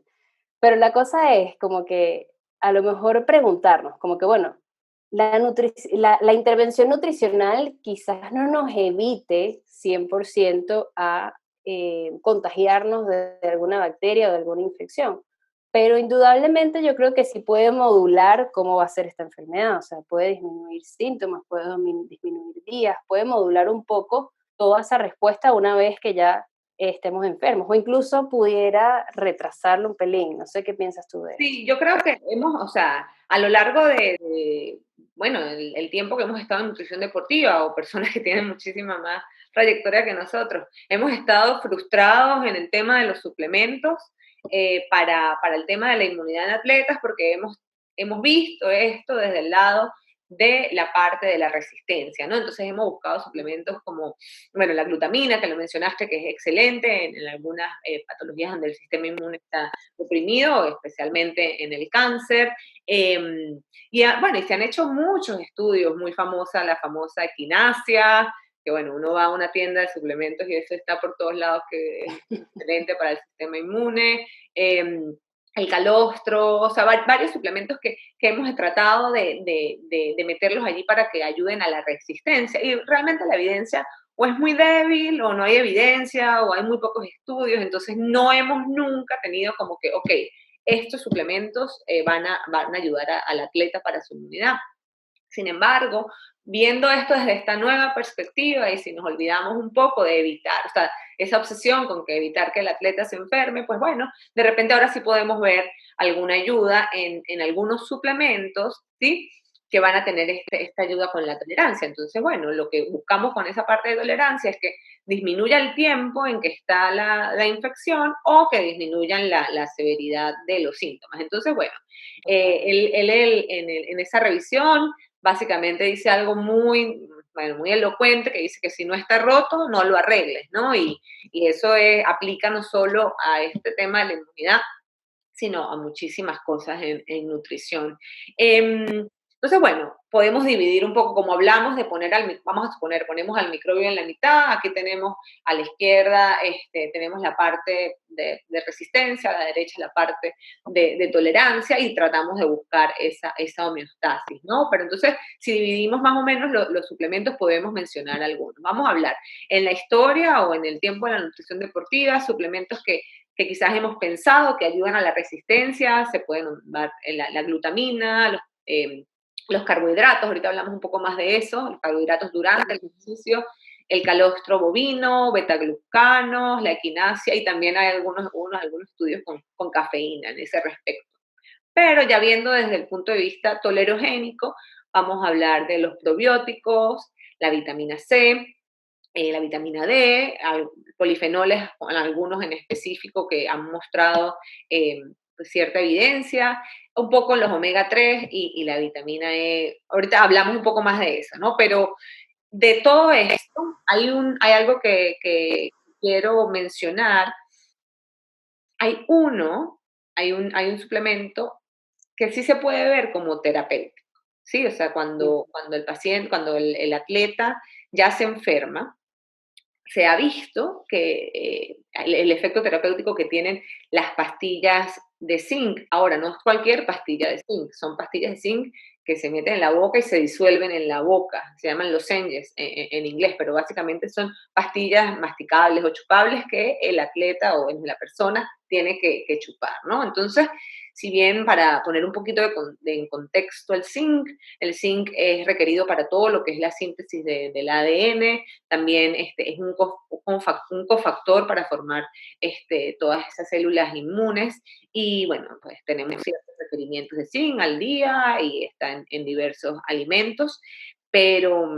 Pero la cosa es como que a lo mejor preguntarnos, como que bueno, la intervención nutricional quizás no nos evite 100% a contagiarnos de alguna bacteria o de alguna infección, pero indudablemente yo creo que sí puede modular cómo va a ser esta enfermedad, o sea, puede disminuir síntomas, puede disminuir días, puede modular un poco toda esa respuesta una vez que ya estemos enfermos, o incluso pudiera retrasarlo un pelín. No sé qué piensas tú de eso. Sí, yo creo que hemos, o sea, a lo largo bueno, el tiempo que hemos estado en nutrición deportiva o personas que tienen muchísima más trayectoria que nosotros, hemos estado frustrados en el tema de los suplementos para el tema de la inmunidad en atletas porque hemos visto esto desde el lado de la parte de la resistencia, ¿no? Entonces hemos buscado suplementos como, bueno, la glutamina, que lo mencionaste, que es excelente en algunas patologías donde el sistema inmune está deprimido, especialmente en el cáncer. Bueno, y se han hecho muchos estudios, muy famosa la famosa equinacia, que bueno, uno va a una tienda de suplementos y eso está por todos lados, que es excelente para el sistema inmune. el calostro, o sea, varios suplementos que hemos tratado de meterlos allí para que ayuden a la resistencia. Y realmente la evidencia o es muy débil o no hay evidencia o hay muy pocos estudios, entonces no hemos nunca tenido como que, ok, estos suplementos van a ayudar al atleta para su inmunidad. Sin embargo, viendo esto desde esta nueva perspectiva y si nos olvidamos un poco de evitar, o sea, esa obsesión con que evitar que el atleta se enferme, pues bueno, de repente ahora sí podemos ver alguna ayuda en algunos suplementos, ¿sí? Que van a tener esta ayuda con la tolerancia. Entonces, bueno, lo que buscamos con esa parte de tolerancia es que disminuya el tiempo en que está la infección o que disminuyan la severidad de los síntomas. Entonces, bueno, en esa revisión básicamente dice algo muy, bueno, muy elocuente, que dice que si no está roto, no lo arregles, ¿no? Y eso aplica no solo a este tema de la inmunidad, sino a muchísimas cosas en nutrición. Entonces, bueno, podemos dividir un poco, como hablamos, de vamos a suponer, ponemos al microbio en la mitad, aquí tenemos a la izquierda, tenemos la parte de resistencia, a la derecha la parte de tolerancia y tratamos de buscar esa homeostasis, ¿no? Pero entonces, si dividimos más o menos los suplementos, podemos mencionar algunos. Vamos a hablar en la historia o en el tiempo de la nutrición deportiva, suplementos que quizás hemos pensado que ayudan a la resistencia, se pueden dar la glutamina, los carbohidratos, ahorita hablamos un poco más de eso, los carbohidratos durante el ejercicio, el calostro bovino, betaglucanos, la equinacia y también hay algunos estudios con cafeína en ese respecto. Pero ya viendo desde el punto de vista tolerogénico, vamos a hablar de los probióticos, la vitamina C, la vitamina D, polifenoles, algunos en específico que han mostrado pues cierta evidencia, un poco los omega 3 y la vitamina E. Ahorita hablamos un poco más de eso, ¿no? Pero de todo esto, hay algo que quiero mencionar. Hay un suplemento que sí se puede ver como terapéutico, ¿sí? O sea, cuando el paciente, cuando el atleta ya se enferma, se ha visto que el efecto terapéutico que tienen las pastillas de zinc. Ahora, no es cualquier pastilla de zinc, son pastillas de zinc que se meten en la boca y se disuelven en la boca. Se llaman lozenges en inglés, pero básicamente son pastillas masticables o chupables que el atleta o la persona tiene que chupar, ¿no? Entonces, si bien para poner un poquito en contexto el zinc es requerido para todo lo que es la síntesis del ADN, también es un cofactor para formar todas esas células inmunes y bueno, pues tenemos ciertos requerimientos de zinc al día y está en diversos alimentos, pero,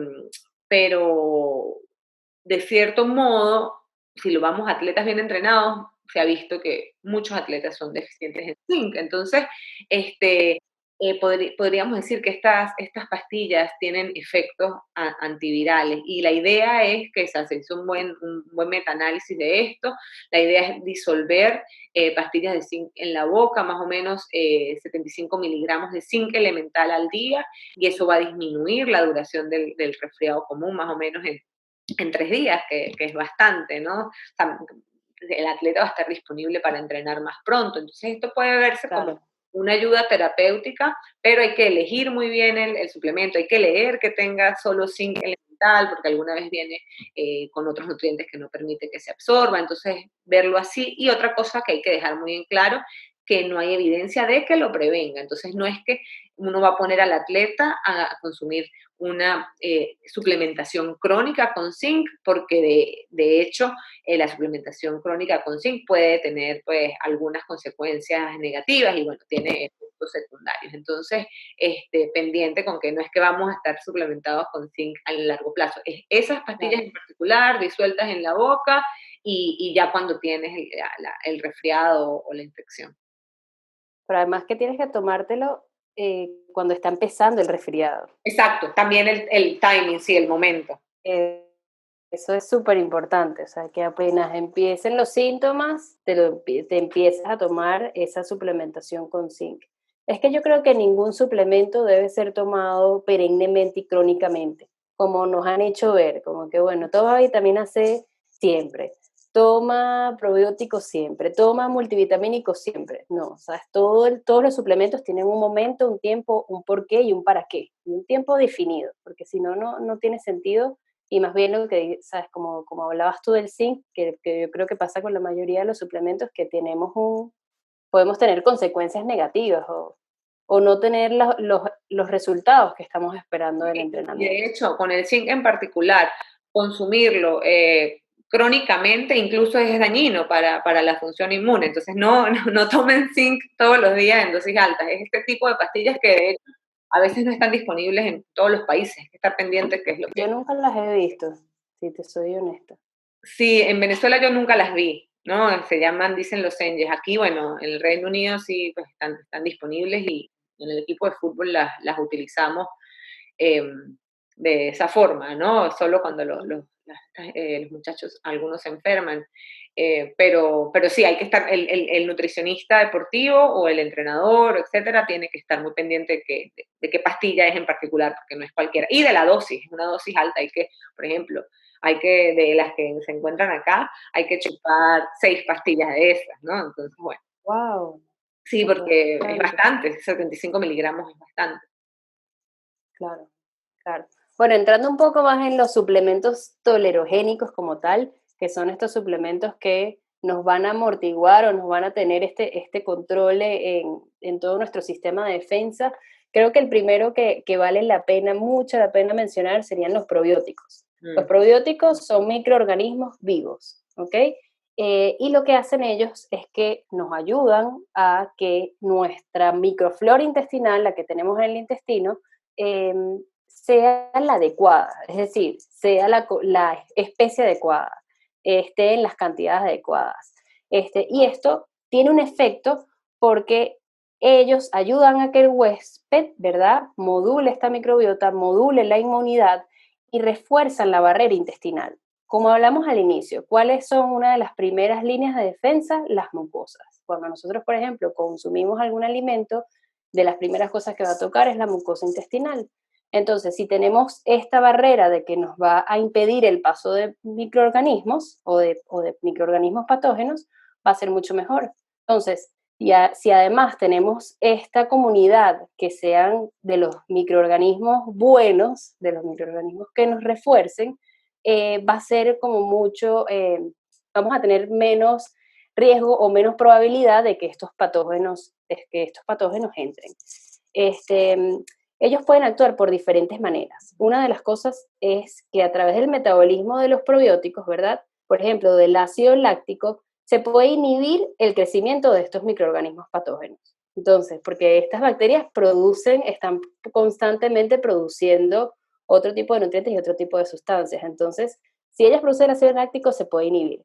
pero de cierto modo, si lo vamos a atletas bien entrenados, se ha visto que muchos atletas son deficientes en zinc. Entonces, podríamos decir que estas pastillas tienen efectos antivirales y la idea es que se hizo un buen metaanálisis de esto. La idea es disolver pastillas de zinc en la boca, más o menos 75 miligramos de zinc elemental al día y eso va a disminuir la duración del resfriado común, más o menos en 3 días, que es bastante, ¿no? O sea, el atleta va a estar disponible para entrenar más pronto. Entonces, esto puede verse Claro. como una ayuda terapéutica, pero hay que elegir muy bien el suplemento, hay que leer que tenga solo zinc elemental, porque alguna vez viene con otros nutrientes que no permite que se absorba, entonces verlo así. Y otra cosa que hay que dejar muy en claro, que no hay evidencia de que lo prevenga. Entonces, no es que uno va a poner al atleta a consumir una suplementación crónica con zinc, porque de hecho la suplementación crónica con zinc puede tener pues algunas consecuencias negativas y bueno, tiene efectos secundarios. Entonces, pendiente con que no es que vamos a estar suplementados con zinc a largo plazo, es esas pastillas en particular disueltas en la boca y ya cuando tienes el resfriado o la infección. Pero además que tienes que tomártelo cuando está empezando el resfriado. Exacto, también el timing, sí, el momento. Eh, Eso es súper importante, o sea, que apenas empiecen los síntomas, te empiezas a tomar esa suplementación con zinc. Es que yo creo que ningún suplemento debe ser tomado perennemente y crónicamente, como nos han hecho ver, como que bueno, toma vitamina C siempre, toma probióticos siempre, toma multivitamínicos siempre. No, o sea, todos los suplementos tienen un momento, un tiempo, un porqué y un para qué, y un tiempo definido, porque si no, no tiene sentido. Y más bien lo que, sabes, como hablabas tú del zinc, que yo creo que pasa con la mayoría de los suplementos, que podemos tener consecuencias negativas o no tener los resultados que estamos esperando del Y de entrenamiento. hecho, con el zinc en particular, consumirlo crónicamente incluso es dañino para la función inmune. Entonces, no tomen zinc todos los días en dosis altas. Es este tipo de pastillas que de hecho a veces no están disponibles en todos los países. Hay que estar pendiente qué es lo que... Yo nunca las he visto, si te soy honesta. Sí, en Venezuela yo nunca las vi, ¿no? Se llaman, dicen los Senges. Aquí, bueno, en el Reino Unido sí, pues están disponibles y en el equipo de fútbol las utilizamos eh, de esa forma, ¿no? Solo cuando los muchachos, algunos se enferman. Pero sí, hay que estar, el nutricionista deportivo o el entrenador, etcétera, tiene que estar muy pendiente de qué pastilla es en particular, porque no es cualquiera. Y de la dosis, es una dosis alta. Hay que, por ejemplo, de las que se encuentran acá, hay que chupar 6 pastillas de esas, ¿no? Entonces, bueno, Wow, sí, porque es bastante, bastante, 75 miligramos es bastante. claro, claro. Bueno, entrando un poco más en los suplementos tolerogénicos como tal, que son estos suplementos que nos van a amortiguar o nos van a tener este control en todo nuestro sistema de defensa, creo que el primero que vale la pena, mucho la pena mencionar, serían los probióticos. Los Mm, probióticos son microorganismos vivos, ¿ok? Y lo que hacen ellos es que nos ayudan a que nuestra microflora intestinal, la que tenemos en el intestino, sea la adecuada, es decir, sea la especie adecuada, esté en las cantidades adecuadas. Y esto tiene un efecto porque ellos ayudan a que el huésped, ¿verdad?, module esta microbiota, module la inmunidad y refuerzan la barrera intestinal. Como hablamos al inicio, ¿cuáles son una de las primeras líneas de defensa? Las mucosas. Cuando nosotros, por ejemplo, consumimos algún alimento, de las primeras cosas que va a tocar es la mucosa intestinal. Entonces, si tenemos esta barrera de que nos va a impedir el paso de microorganismos o de microorganismos patógenos, va a ser mucho mejor. Entonces, si además tenemos esta comunidad que sean de los microorganismos buenos, de los microorganismos que nos refuercen, va a ser como mucho, vamos a tener menos riesgo o menos probabilidad de que estos patógenos entren. Este, Ellos pueden actuar por diferentes maneras. Una de las cosas es que a través del metabolismo de los probióticos, ¿verdad? Por ejemplo, del ácido láctico, se puede inhibir el crecimiento de estos microorganismos patógenos. Entonces, porque estas bacterias están constantemente produciendo otro tipo de nutrientes y otro tipo de sustancias. Entonces, si ellas producen ácido láctico, se puede inhibir.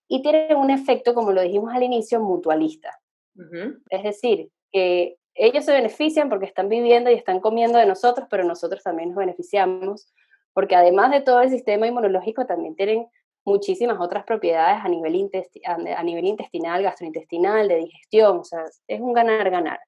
Y tienen un efecto, como lo dijimos al inicio, mutualista. ujú. Es decir, que ellos se benefician porque están viviendo y están comiendo de nosotros, pero nosotros también nos beneficiamos, porque además de todo el sistema inmunológico, también tienen muchísimas otras propiedades a nivel intestinal, gastrointestinal, de digestión, o sea, es un ganar-ganar.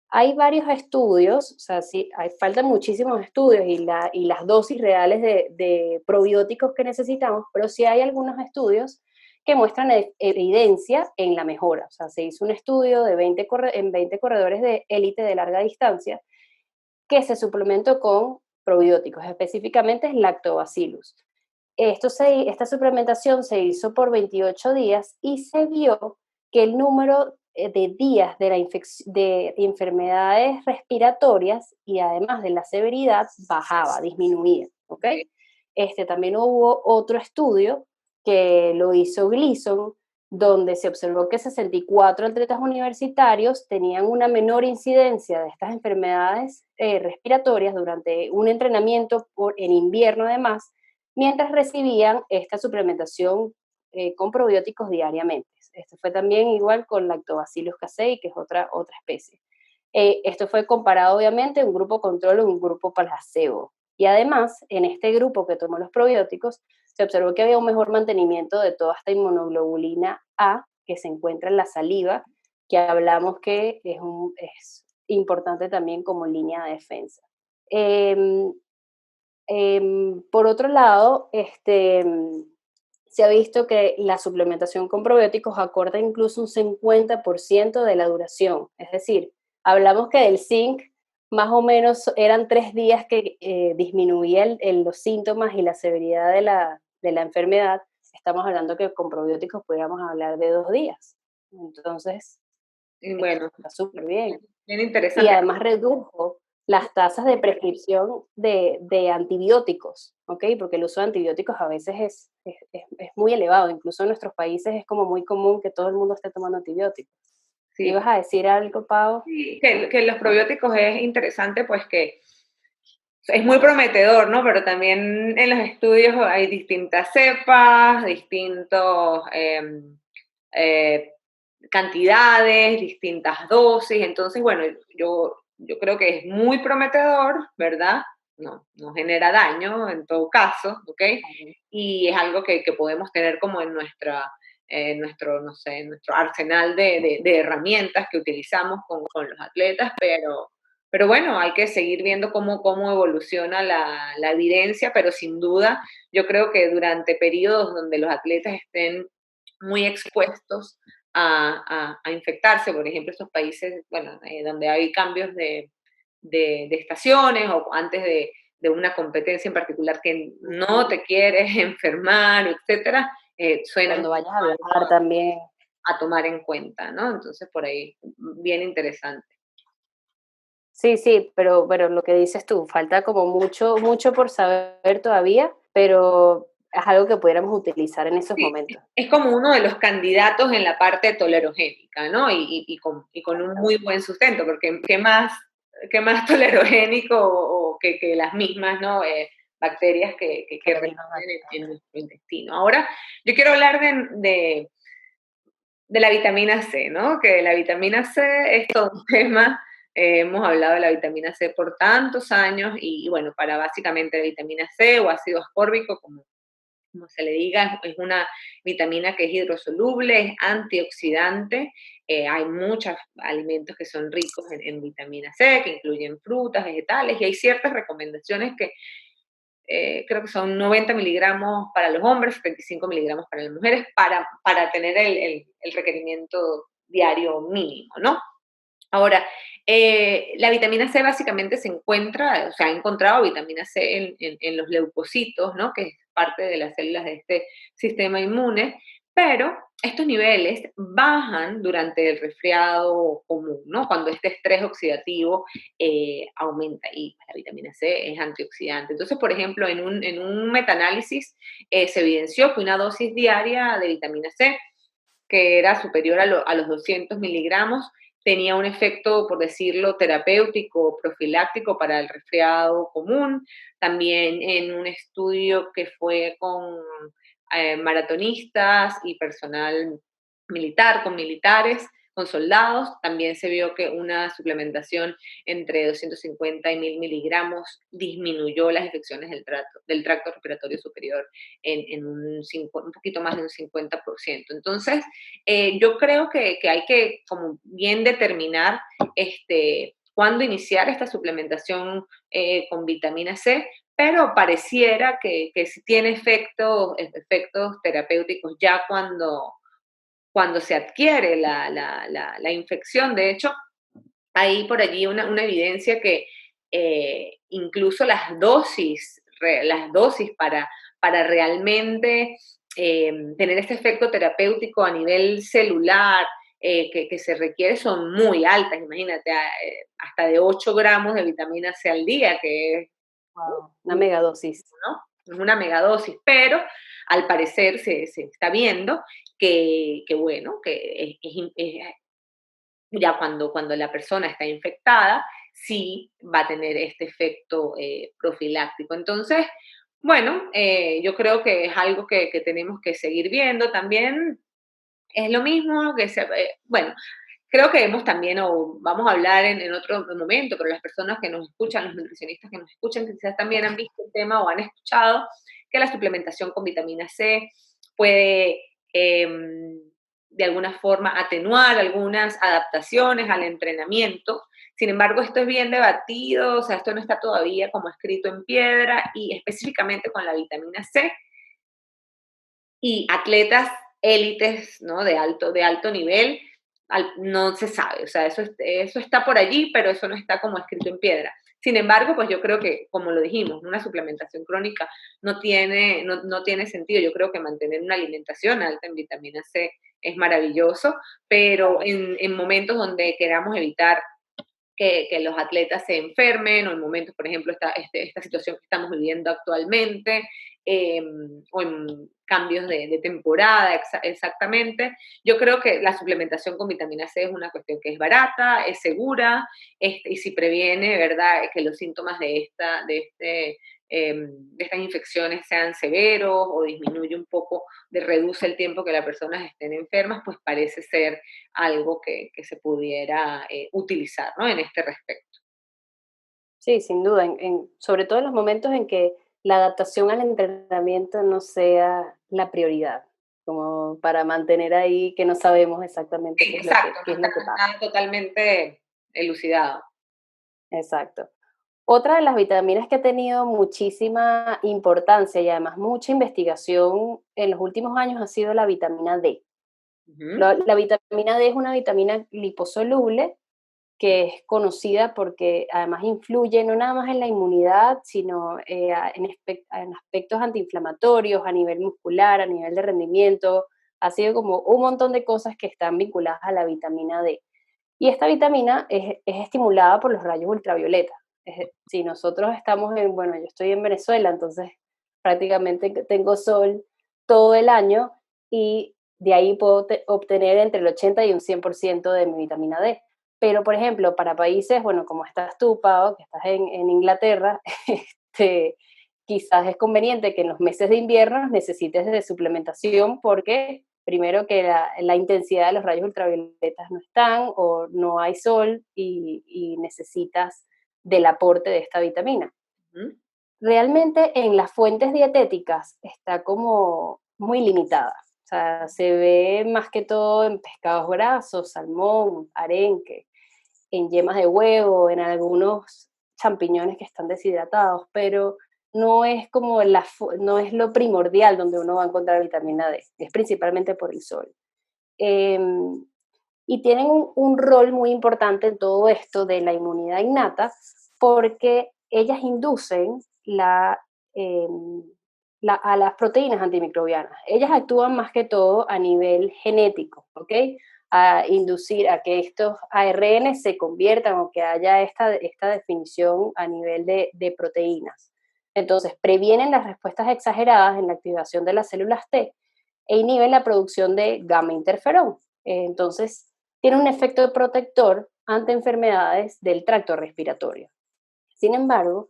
Hay varios estudios, o sea, sí, faltan muchísimos estudios y las dosis reales de probióticos que necesitamos, pero sí hay algunos estudios que muestran evidencia en la mejora. O sea, se hizo un estudio en 20 corredores de élite de larga distancia que se suplementó con probióticos, específicamente es lactobacillus. Esta suplementación se hizo por 28 días y se vio que el número de días de enfermedades respiratorias y además de la severidad bajaba, disminuía, ¿ok? También hubo otro estudio que lo hizo Gleason, donde se observó que 64 atletas universitarios tenían una menor incidencia de estas enfermedades respiratorias durante un entrenamiento en invierno además, mientras recibían esta suplementación con probióticos diariamente. Esto fue también igual con Lactobacillus casei, que es otra especie. Esto fue comparado obviamente en un grupo control o un grupo placebo. Y además, en este grupo que tomó los probióticos, se observó que había un mejor mantenimiento de toda esta inmunoglobulina A que se encuentra en la saliva, que hablamos que es importante también como línea de defensa. Por otro lado, se ha visto que la suplementación con probióticos acorta incluso un 50% de la duración. Es decir, hablamos que del zinc más o menos eran 3 días que disminuía los síntomas y la severidad de la enfermedad. Estamos hablando que con probióticos podríamos hablar de 2 días. Entonces, Y bueno, está súper bien. bien Y interesante. además redujo las tasas de prescripción de antibióticos, ¿ok? Porque el uso de antibióticos a veces es muy elevado, incluso en nuestros países es como muy común que todo el mundo esté tomando antibióticos. Sí, ¿Ibas a decir algo, Pau? sí, que los probióticos es interesante, pues que es muy prometedor, ¿no? Pero también en los estudios hay distintas cepas, distintos eh, cantidades, distintas dosis. Entonces, bueno, yo creo que es muy prometedor, ¿verdad? No genera daño en todo caso, ¿ok? Y es algo que podemos tener como en nuestro, no sé, en nuestro arsenal de herramientas que utilizamos con los atletas, pero bueno, hay que seguir viendo cómo evoluciona la evidencia, pero sin duda yo creo que durante periodos donde los atletas estén muy expuestos a infectarse, por ejemplo, estos países, bueno, donde hay cambios de estaciones o antes de una competencia en particular que no te quieres enfermar, etcétera, suena Cuando mucho vayas a viajar algo también. a tomar en cuenta, ¿no? Entonces, por ahí, bien interesante. Sí, sí, pero lo que dices tú, falta como mucho, mucho por saber todavía, pero es algo que pudiéramos utilizar en esos Sí, momentos. es como uno de los candidatos en la parte tolerogénica, ¿no? Y con un muy buen sustento, porque ¿qué más tolerogénico o que las mismas, ¿no? Bacterias que Que las mismas residen en bacterias. nuestro intestino. Ahora, yo quiero hablar de la vitamina C, ¿no? Que la vitamina C es todo un tema. Hemos hablado de la vitamina C por tantos años y bueno, para básicamente la vitamina C o ácido ascórbico, como se le diga, es una vitamina que es hidrosoluble, es antioxidante. Hay muchos alimentos que son ricos en vitamina C, que incluyen frutas, vegetales, y hay ciertas recomendaciones que creo que son 90 miligramos para los hombres, 75 miligramos para las mujeres, para tener el requerimiento diario mínimo, ¿no? Ahora, la vitamina C básicamente se encuentra, o sea, ha encontrado vitamina C en los leucocitos, ¿no? Que es parte de las células de este sistema inmune, pero estos niveles bajan durante el resfriado común, ¿no? Cuando este estrés oxidativo aumenta y la vitamina C es antioxidante. Entonces, por ejemplo, en un metaanálisis se evidenció que una dosis diaria de vitamina C que era superior a los 200 miligramos, tenía un efecto, por decirlo, terapéutico, profiláctico para el resfriado común. También en un estudio que fue con maratonistas y personal militar, con militares, con soldados, también se vio que una suplementación entre 250 y 1000 miligramos disminuyó las infecciones del tracto respiratorio superior en un poquito más de un 50%. Entonces, yo creo que hay que como bien determinar cuándo iniciar esta suplementación con vitamina C, pero pareciera que sí tiene efectos terapéuticos ya cuando se adquiere la infección. De hecho, hay por allí una evidencia que incluso las dosis para realmente tener este efecto terapéutico a nivel celular que se requiere son muy altas. Imagínate, hasta de 8 gramos de vitamina C al día, que es Wow, una muchísimo, megadosis. ¿no? Es una megadosis, pero al parecer se está viendo que bueno, que ya cuando la persona está infectada, sí va a tener este efecto profiláctico. Entonces, bueno, yo creo que es algo que tenemos que seguir viendo también. Es lo mismo bueno, creo que hemos también, o vamos a hablar en otro momento, pero las personas que nos escuchan, los nutricionistas que nos escuchan, quizás también han visto el tema o han escuchado que la suplementación con vitamina C puede de alguna forma atenuar algunas adaptaciones al entrenamiento. Sin embargo, esto es bien debatido, o sea, esto no está todavía como escrito en piedra y específicamente con la vitamina C y atletas élites, ¿no? De alto nivel, no se sabe, o sea, eso está por allí, pero eso no está como escrito en piedra. Sin embargo, pues yo creo que, como lo dijimos, una suplementación crónica no tiene sentido. Yo creo que mantener una alimentación alta en vitamina C es maravilloso, pero Claro. en momentos donde queramos evitar que los atletas se enfermen, o en momentos, por ejemplo, esta situación que estamos viviendo actualmente, o en cambios de temporada, exactamente. Yo creo que la suplementación con vitamina C es una cuestión que es barata, es segura, y si previene, ¿verdad?, que los síntomas de estas infecciones sean severos o disminuye un poco, reduce el tiempo que las personas estén enfermas, pues parece ser algo que se pudiera utilizar, ¿no? En este respecto. Sí, sin duda, sobre todo en los momentos en que la adaptación al entrenamiento no sea la prioridad, como para mantener ahí que no sabemos exactamente Sí, exacto, qué no es está lo que pasa. nada totalmente elucidado. Exacto. Otra de las vitaminas que ha tenido muchísima importancia y además mucha investigación en los últimos años ha sido la vitamina D. Ujú. La vitamina D es una vitamina liposoluble que es conocida porque además influye no nada más en la inmunidad, sino en aspectos antiinflamatorios, a nivel muscular, a nivel de rendimiento. Ha sido como un montón de cosas que están vinculadas a la vitamina D. Y esta vitamina es estimulada por los rayos ultravioleta. Si nosotros estamos bueno, yo estoy en Venezuela, entonces prácticamente que tengo sol todo el año y de ahí puedo obtener entre el 80 y un 100% de mi vitamina D. Pero, por ejemplo, para países, bueno, como estás tú, Pau, que estás en Inglaterra, este, quizás es conveniente que en los meses de invierno necesites de suplementación porque primero que la intensidad de los rayos ultravioletas no están o no hay sol y necesitas del aporte de esta vitamina. Ujú. Realmente en las fuentes dietéticas está como muy limitada. O sea, se ve más que todo en pescados grasos, salmón, arenque, en yemas de huevo, en algunos champiñones que están deshidratados, pero no es como no es lo primordial donde uno va a encontrar vitamina D, es principalmente por el sol. Em, y tienen un rol muy importante en todo esto de la inmunidad innata porque ellas inducen em, a las proteínas antimicrobianas. Ellas actúan más que todo a nivel genético, ¿ok? A inducir a que estos ARN se conviertan o que haya esta definición a nivel de proteínas. Entonces, previenen las respuestas exageradas en la activación de las células T e inhiben la producción de gamma interferón. Entonces, tiene un efecto protector ante enfermedades del tracto respiratorio. Sin embargo,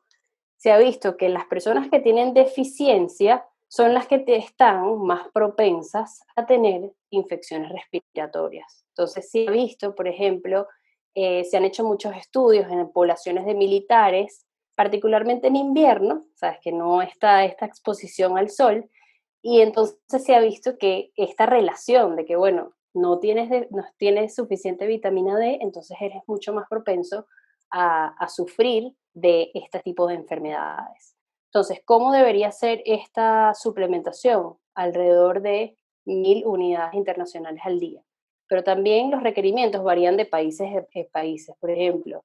se ha visto que las personas que tienen deficiencia son las que están más propensas a tener infecciones respiratorias. Entonces, se ha visto, por ejemplo, se han hecho muchos estudios en poblaciones de militares, particularmente en invierno, sabes que no está esta exposición al sol, y entonces se ha visto que esta relación de que, bueno, no tienes suficiente vitamina D, entonces eres mucho más propenso a sufrir de este tipo de enfermedades. Entonces, ¿cómo debería ser esta suplementación? Alrededor de 1.000 unidades internacionales al día. Pero también los requerimientos varían de países a países. Por ejemplo,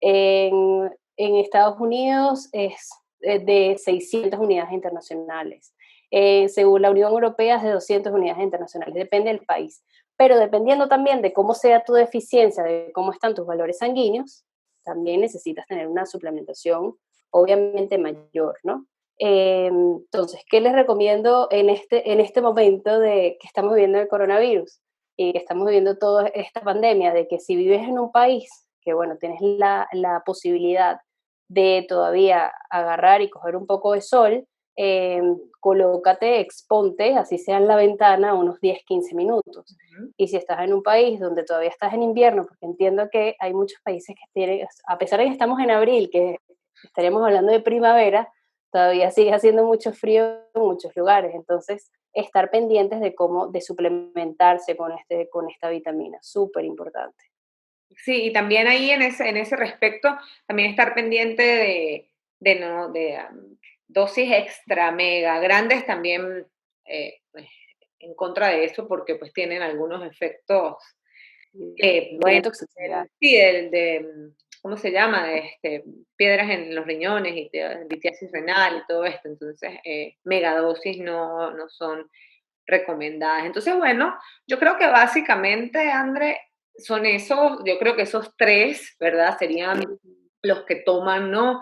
en Estados Unidos es de 600 unidades internacionales. Según la Unión Europea es de 200 unidades internacionales, depende del país. Pero dependiendo también de cómo sea tu deficiencia, de cómo están tus valores sanguíneos, también necesitas tener una suplementación obviamente mayor, ¿no? Entonces, ¿qué les recomiendo en este momento de que estamos viviendo el coronavirus y que estamos viviendo toda esta pandemia? De que si vives en un país que, bueno, tienes la posibilidad de todavía agarrar y coger un poco de sol, colócate, exponte, así sea en la ventana, unos 10-15 minutos. Ujú. Y si estás en un país donde todavía estás en invierno, porque entiendo que hay muchos países que tienen, a pesar de que estamos en abril, que estaríamos hablando de primavera, todavía sigue haciendo mucho frío en muchos lugares. Entonces, estar pendientes de de suplementarse con esta vitamina, súper importante. Sí, y también ahí en ese respecto, también estar pendiente de dosis extra mega grandes también pues, en contra de eso porque pues tienen algunos efectos, Tiene bueno, toxicidad. sí, ¿cómo se llama? Piedras en los riñones y litiasis renal y todo esto, entonces megadosis no son recomendadas. Entonces, bueno, yo creo que básicamente, André, son esos, yo creo que esos tres, ¿verdad? Serían los que toman, ¿no?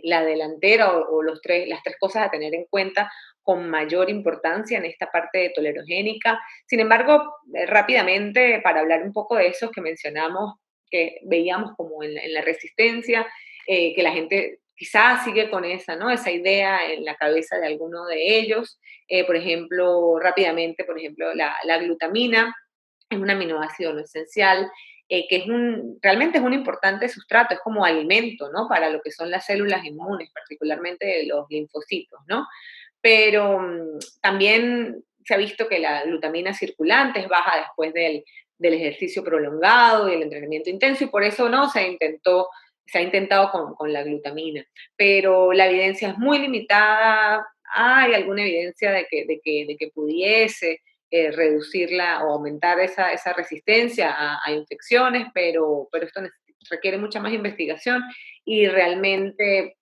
La delantera o las tres cosas a tener en cuenta con mayor importancia en esta parte de tolerogénica. Sin embargo, rápidamente, para hablar un poco de esos que mencionamos, que veíamos como en la resistencia, que la gente quizás sigue con esa, ¿no? Esa idea en la cabeza de alguno de ellos. Por ejemplo, rápidamente, por ejemplo, la glutamina es un aminoácido no esencial, que realmente es un importante sustrato, es como alimento, ¿no? Para lo que son las células inmunes, particularmente los linfocitos, ¿no? Pero también se ha visto que la glutamina circulante es baja después del ejercicio prolongado y el entrenamiento intenso, y por eso no se ha intentado con la glutamina. Pero la evidencia es muy limitada, hay alguna evidencia de que pudiese reducirla o aumentar esa resistencia a infecciones, pero esto requiere mucha más investigación y realmente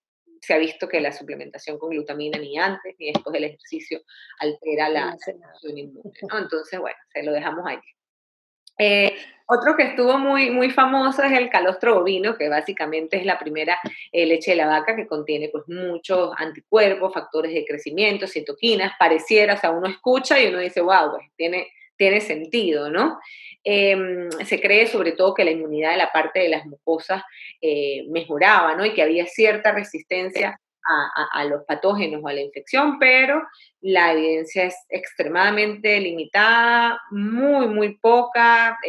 se ha visto que la suplementación con glutamina ni antes ni después del ejercicio altera la No hace nada. función inmune, ¿no? Entonces, bueno, se lo dejamos ahí. Otro que estuvo muy famoso es el calostro bovino, que básicamente es la primera leche de la vaca que contiene pues muchos anticuerpos, factores de crecimiento, citoquinas, pareciera, o sea, uno escucha y uno dice, wow, pues tiene sentido, ¿no? Se cree sobre todo que la inmunidad de la parte de las mucosas mejoraba, ¿no? Y que había cierta resistencia a los patógenos o a la infección, pero la evidencia es extremadamente limitada, muy poca,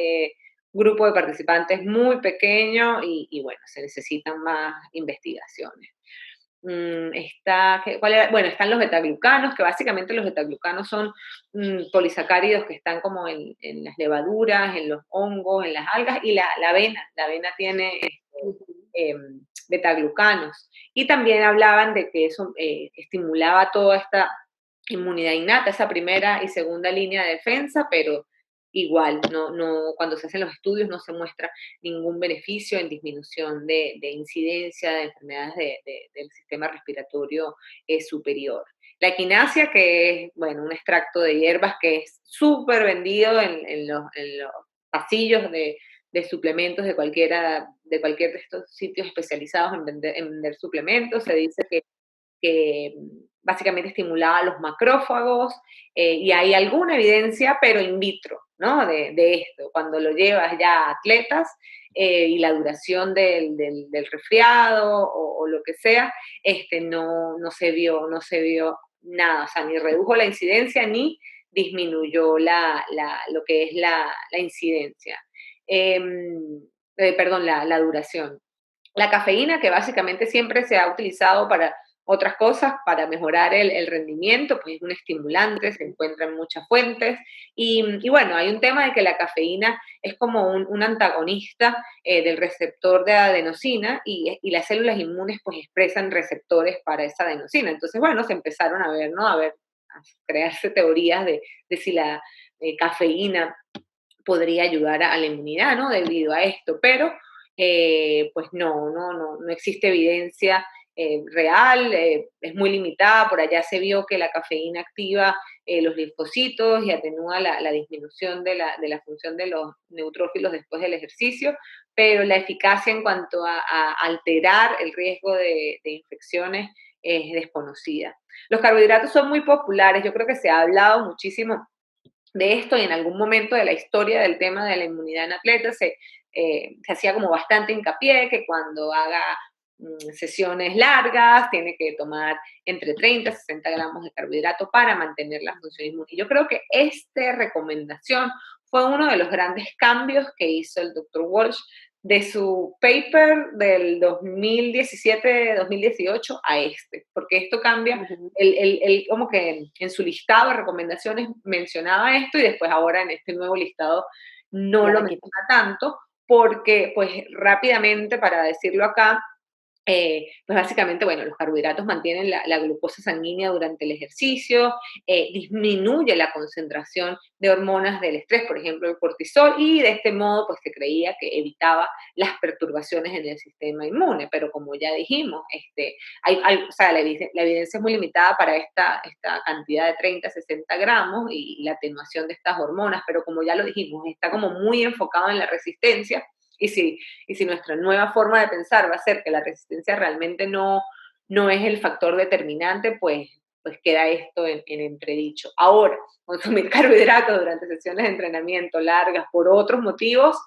grupo de participantes muy pequeño y bueno, se necesitan más investigaciones. Bueno, están los betaglucanos, que básicamente los betaglucanos son polisacáridos que están como en las levaduras, en los hongos, en las algas, y la avena tiene betaglucanos. Y también hablaban de que eso estimulaba toda esta inmunidad innata, esa primera y segunda línea de defensa, pero igual, cuando se hacen los estudios no se muestra ningún beneficio en disminución de incidencia de enfermedades del sistema respiratorio superior. La equinacia, que es, bueno, un extracto de hierbas que es súper vendido en los pasillos de suplementos de cualquier de estos sitios especializados en vender suplementos. Se dice que básicamente estimulaba los macrófagos, y hay alguna evidencia, pero in vitro, ¿no? De esto, cuando lo llevas ya a atletas y la duración del resfriado o lo que sea, no se vio nada, o sea, ni redujo la incidencia ni disminuyó lo que es la incidencia. Perdón, la duración. La cafeína, que básicamente siempre se ha utilizado para otras cosas, para mejorar el rendimiento, pues es un estimulante, se encuentra en muchas fuentes. Y bueno, hay un tema de que la cafeína es como un antagonista del receptor de adenosina y las células inmunes pues expresan receptores para esa adenosina. Entonces, bueno, se empezaron a ver, ¿no? A crearse teorías de si la cafeína podría ayudar a la inmunidad, ¿no? Debido a esto, pero pues no existe evidencia real, es muy limitada, por allá se vio que la cafeína activa los linfocitos y atenúa la disminución de la función de los neutrófilos después del ejercicio, pero la eficacia en cuanto a alterar el riesgo de infecciones es desconocida. Los carbohidratos son muy populares, yo creo que se ha hablado muchísimo de esto y en algún momento de la historia del tema de la inmunidad en atletas se hacía como bastante hincapié que cuando haga sesiones largas tiene que tomar entre 30 y 60 gramos de carbohidrato para mantener la función inmune. Y yo creo que esta recomendación fue uno de los grandes cambios que hizo el doctor Walsh de su paper del 2017-2018 a porque esto cambia, él como que en su listado de recomendaciones mencionaba esto y después ahora en este nuevo listado no Ya lo la quito. menciona tanto, porque pues rápidamente, para decirlo acá, Pues básicamente, bueno, los carbohidratos mantienen la glucosa sanguínea durante el ejercicio, disminuye la concentración de hormonas del estrés, por ejemplo, el cortisol, y de este modo, pues se creía que evitaba las perturbaciones en el sistema inmune. Pero como ya dijimos, o sea, la evidencia es muy limitada para esta cantidad de 30, 60 gramos y la atenuación de estas hormonas, pero como ya lo dijimos, está como muy enfocado en la resistencia. Y si nuestra nueva forma de pensar va a ser que la resistencia realmente no es el factor determinante, pues queda esto en entredicho. Ahora, consumir carbohidratos durante sesiones de entrenamiento largas por otros motivos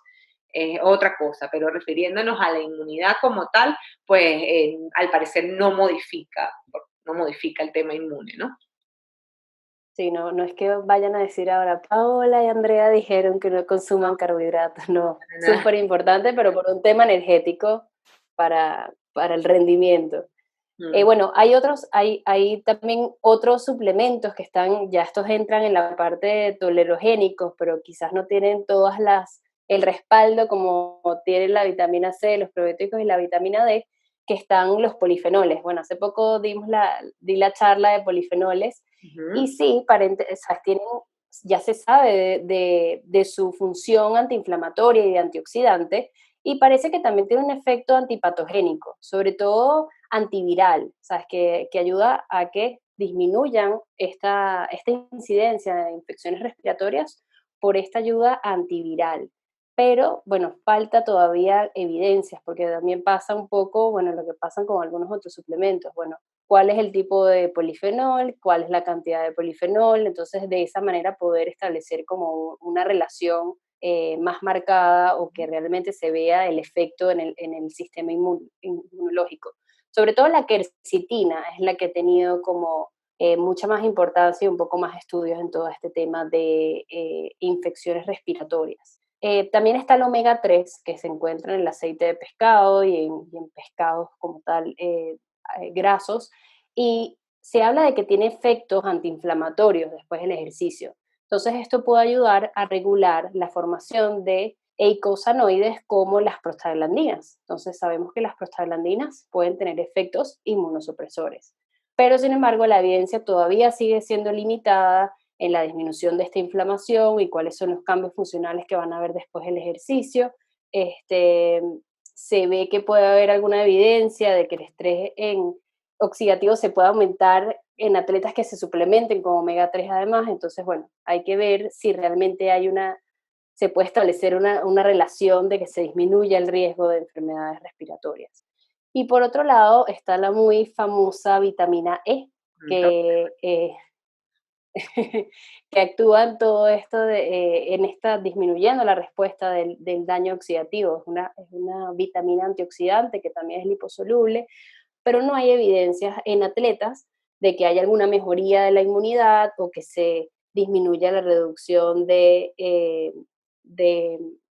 es otra cosa, pero refiriéndonos a la inmunidad como tal, pues al parecer no modifica el tema inmune, ¿no? Sí, no, no es que vayan a decir ahora, Paola y Andrea dijeron que no consuman carbohidratos, no, Para nada. súper importante, pero por un tema energético para el rendimiento. Mm, Bueno, hay también otros suplementos que están, ya estos entran en la parte de tolerogénicos, pero quizás no tienen el respaldo como tiene la vitamina C, los probióticos y la vitamina D, que están los polifenoles. Bueno, hace poco di la charla de polifenoles y ujú. sí, o sea, ya se sabe de su función antiinflamatoria y antioxidante, y parece que también tiene un efecto antipatogénico, sobre todo antiviral, ¿sabes? Que ayuda a que disminuyan esta incidencia de infecciones respiratorias por esta ayuda antiviral. Pero, bueno, falta todavía evidencias, porque también pasa un poco, bueno, lo que pasa con algunos otros suplementos. Bueno, cuál es el tipo de polifenol, cuál es la cantidad de polifenol, entonces de esa manera poder establecer como una relación más marcada o que realmente se vea el efecto en el sistema inmunológico. Sobre todo la quercetina es la que ha tenido como mucha más importancia y un poco más estudios en todo este tema de infecciones respiratorias. También está el omega 3 que se encuentra en el aceite de pescado y en pescados como tal grasos, y se habla de que tiene efectos antiinflamatorios después del ejercicio. Entonces, esto puede ayudar a regular la formación de eicosanoides como las prostaglandinas. Entonces, sabemos que las prostaglandinas pueden tener efectos inmunosupresores. Pero, sin embargo, la evidencia todavía sigue siendo limitada en la disminución de esta inflamación y cuáles son los cambios funcionales que van a haber después del ejercicio. Este, Se ve que puede haber alguna evidencia de que el estrés oxidativo se puede aumentar en atletas que se suplementen con omega 3 además. Entonces, bueno, hay que ver si realmente se puede establecer una relación de que se disminuya el riesgo de enfermedades respiratorias. Y por otro lado está la muy famosa vitamina E, que que actúa en todo esto disminuyendo la respuesta del daño oxidativo. Es una vitamina antioxidante que también es liposoluble, pero no hay evidencias en atletas de que haya alguna mejoría de la inmunidad o que se disminuya la reducción de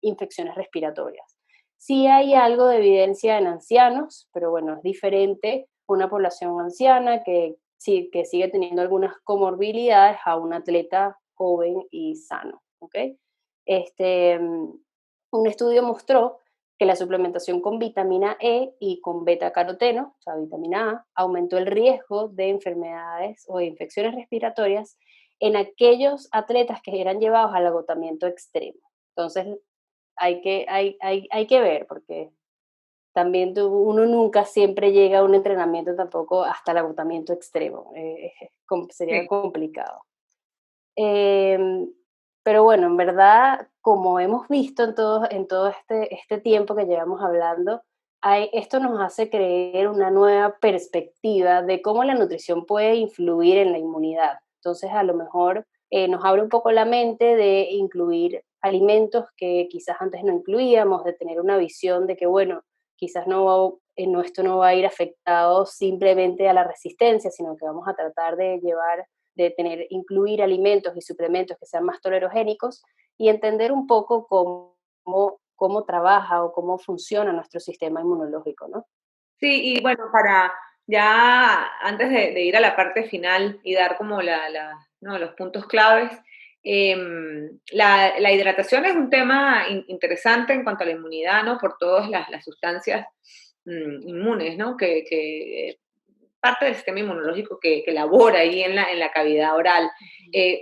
infecciones respiratorias. Sí hay algo de evidencia en ancianos, pero bueno, es diferente una población anciana que sigue teniendo algunas comorbilidades a un atleta joven y sano, ¿ok? Un estudio mostró que la suplementación con vitamina E y con beta-caroteno, o sea, vitamina A, aumentó el riesgo de enfermedades o de infecciones respiratorias en aquellos atletas que eran llevados al agotamiento extremo. Entonces, hay que ver, porque también uno nunca siempre llega a un entrenamiento tampoco hasta el agotamiento extremo. Sería Sí. complicado. Em, pero bueno, en verdad, como hemos visto en todo este tiempo que llevamos hablando, esto nos hace creer una nueva perspectiva de cómo la nutrición puede influir en la inmunidad. Entonces, a lo mejor nos abre un poco la mente de incluir alimentos que quizás antes no incluíamos, de tener una visión de que, bueno, quizás esto no va a ir afectado simplemente a la resistencia, sino que vamos a tratar incluir alimentos y suplementos que sean más tolerogénicos y entender un poco cómo trabaja o cómo funciona nuestro sistema inmunológico, ¿no? Sí, y bueno, para ya antes de ir a la parte final y dar como ¿no? los puntos claves, la hidratación es un tema interesante en cuanto a la inmunidad, ¿no? Por todas las sustancias inmunes, ¿no? Que parte del sistema inmunológico que labora ahí en la cavidad oral.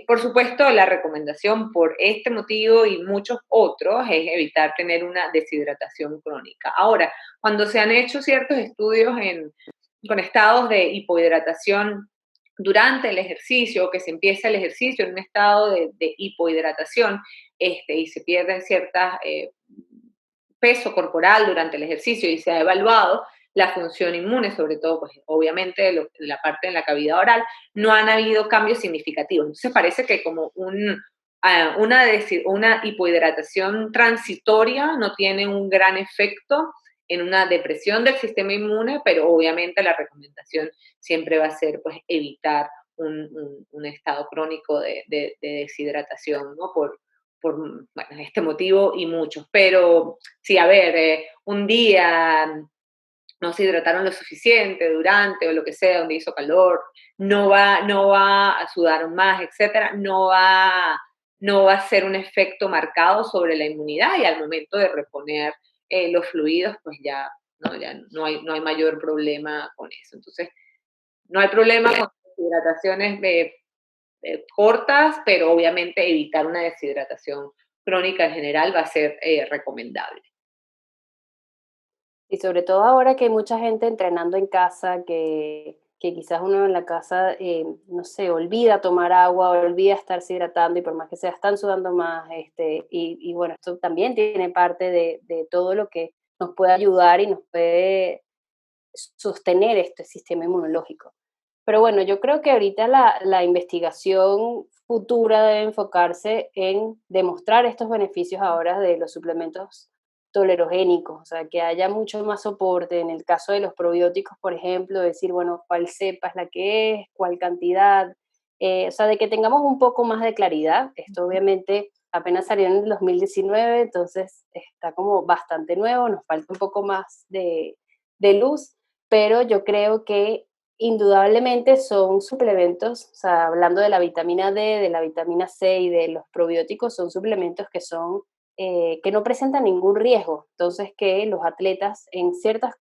Por supuesto, la recomendación por este motivo y muchos otros es evitar tener una deshidratación crónica. Ahora, cuando se han hecho ciertos estudios con estados de hipohidratación durante el ejercicio, o que se empieza el ejercicio en un estado de hipohidratación, y se pierden ciertas peso corporal durante el ejercicio y se ha evaluado la función inmune, sobre todo, pues obviamente la parte de la cavidad oral, no han habido cambios significativos. Entonces parece que como una hipohidratación transitoria no tiene un gran efecto en una depresión del sistema inmune, pero obviamente la recomendación siempre va a ser pues evitar un estado crónico de deshidratación, ¿no? Por bueno, este motivo y muchos. Pero sí, a ver, un día no se hidrataron lo suficiente durante o lo que sea, donde hizo calor, no va a sudar más, etcétera, no va a ser un efecto marcado sobre la inmunidad y al momento de reponer los fluidos, pues ya no hay mayor problema con eso. Entonces, no hay problema con hidrataciones cortas, pero obviamente evitar una deshidratación crónica en general va a ser recomendable. Y sobre todo ahora que hay mucha gente entrenando en casa, que quizás uno en la casa, no sé, olvida tomar agua, olvida estarse hidratando y por más que sea, están sudando más. Y bueno, esto también tiene parte de todo lo que nos puede ayudar y nos puede sostener este sistema inmunológico. Pero bueno, yo creo que ahorita la investigación futura debe enfocarse en demostrar estos beneficios ahora de los suplementos tolerogénicos, o sea, que haya mucho más soporte. En el caso de los probióticos, por ejemplo, decir, bueno, cuál cepa es la que es, cuál cantidad, o sea, de que tengamos un poco más de claridad. Esto obviamente apenas salió en el 2019, entonces está como bastante nuevo, nos falta un poco más de luz, pero yo creo que indudablemente son suplementos, o sea, hablando de la vitamina D, de la vitamina C y de los probióticos, son suplementos que no presentan ningún riesgo, entonces que los atletas en ciertas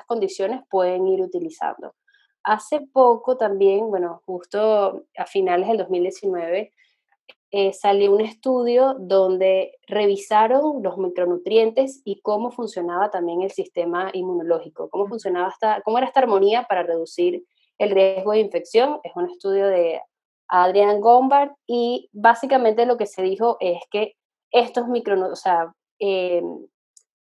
condiciones pueden ir utilizando. Hace poco también, bueno, justo a finales del 2019, salió un estudio donde revisaron los micronutrientes y cómo funcionaba también el sistema inmunológico, cómo era esta armonía para reducir el riesgo de infección. Es un estudio de Adrian Gombard y básicamente lo que se dijo es que estos micronutrientes, o sea,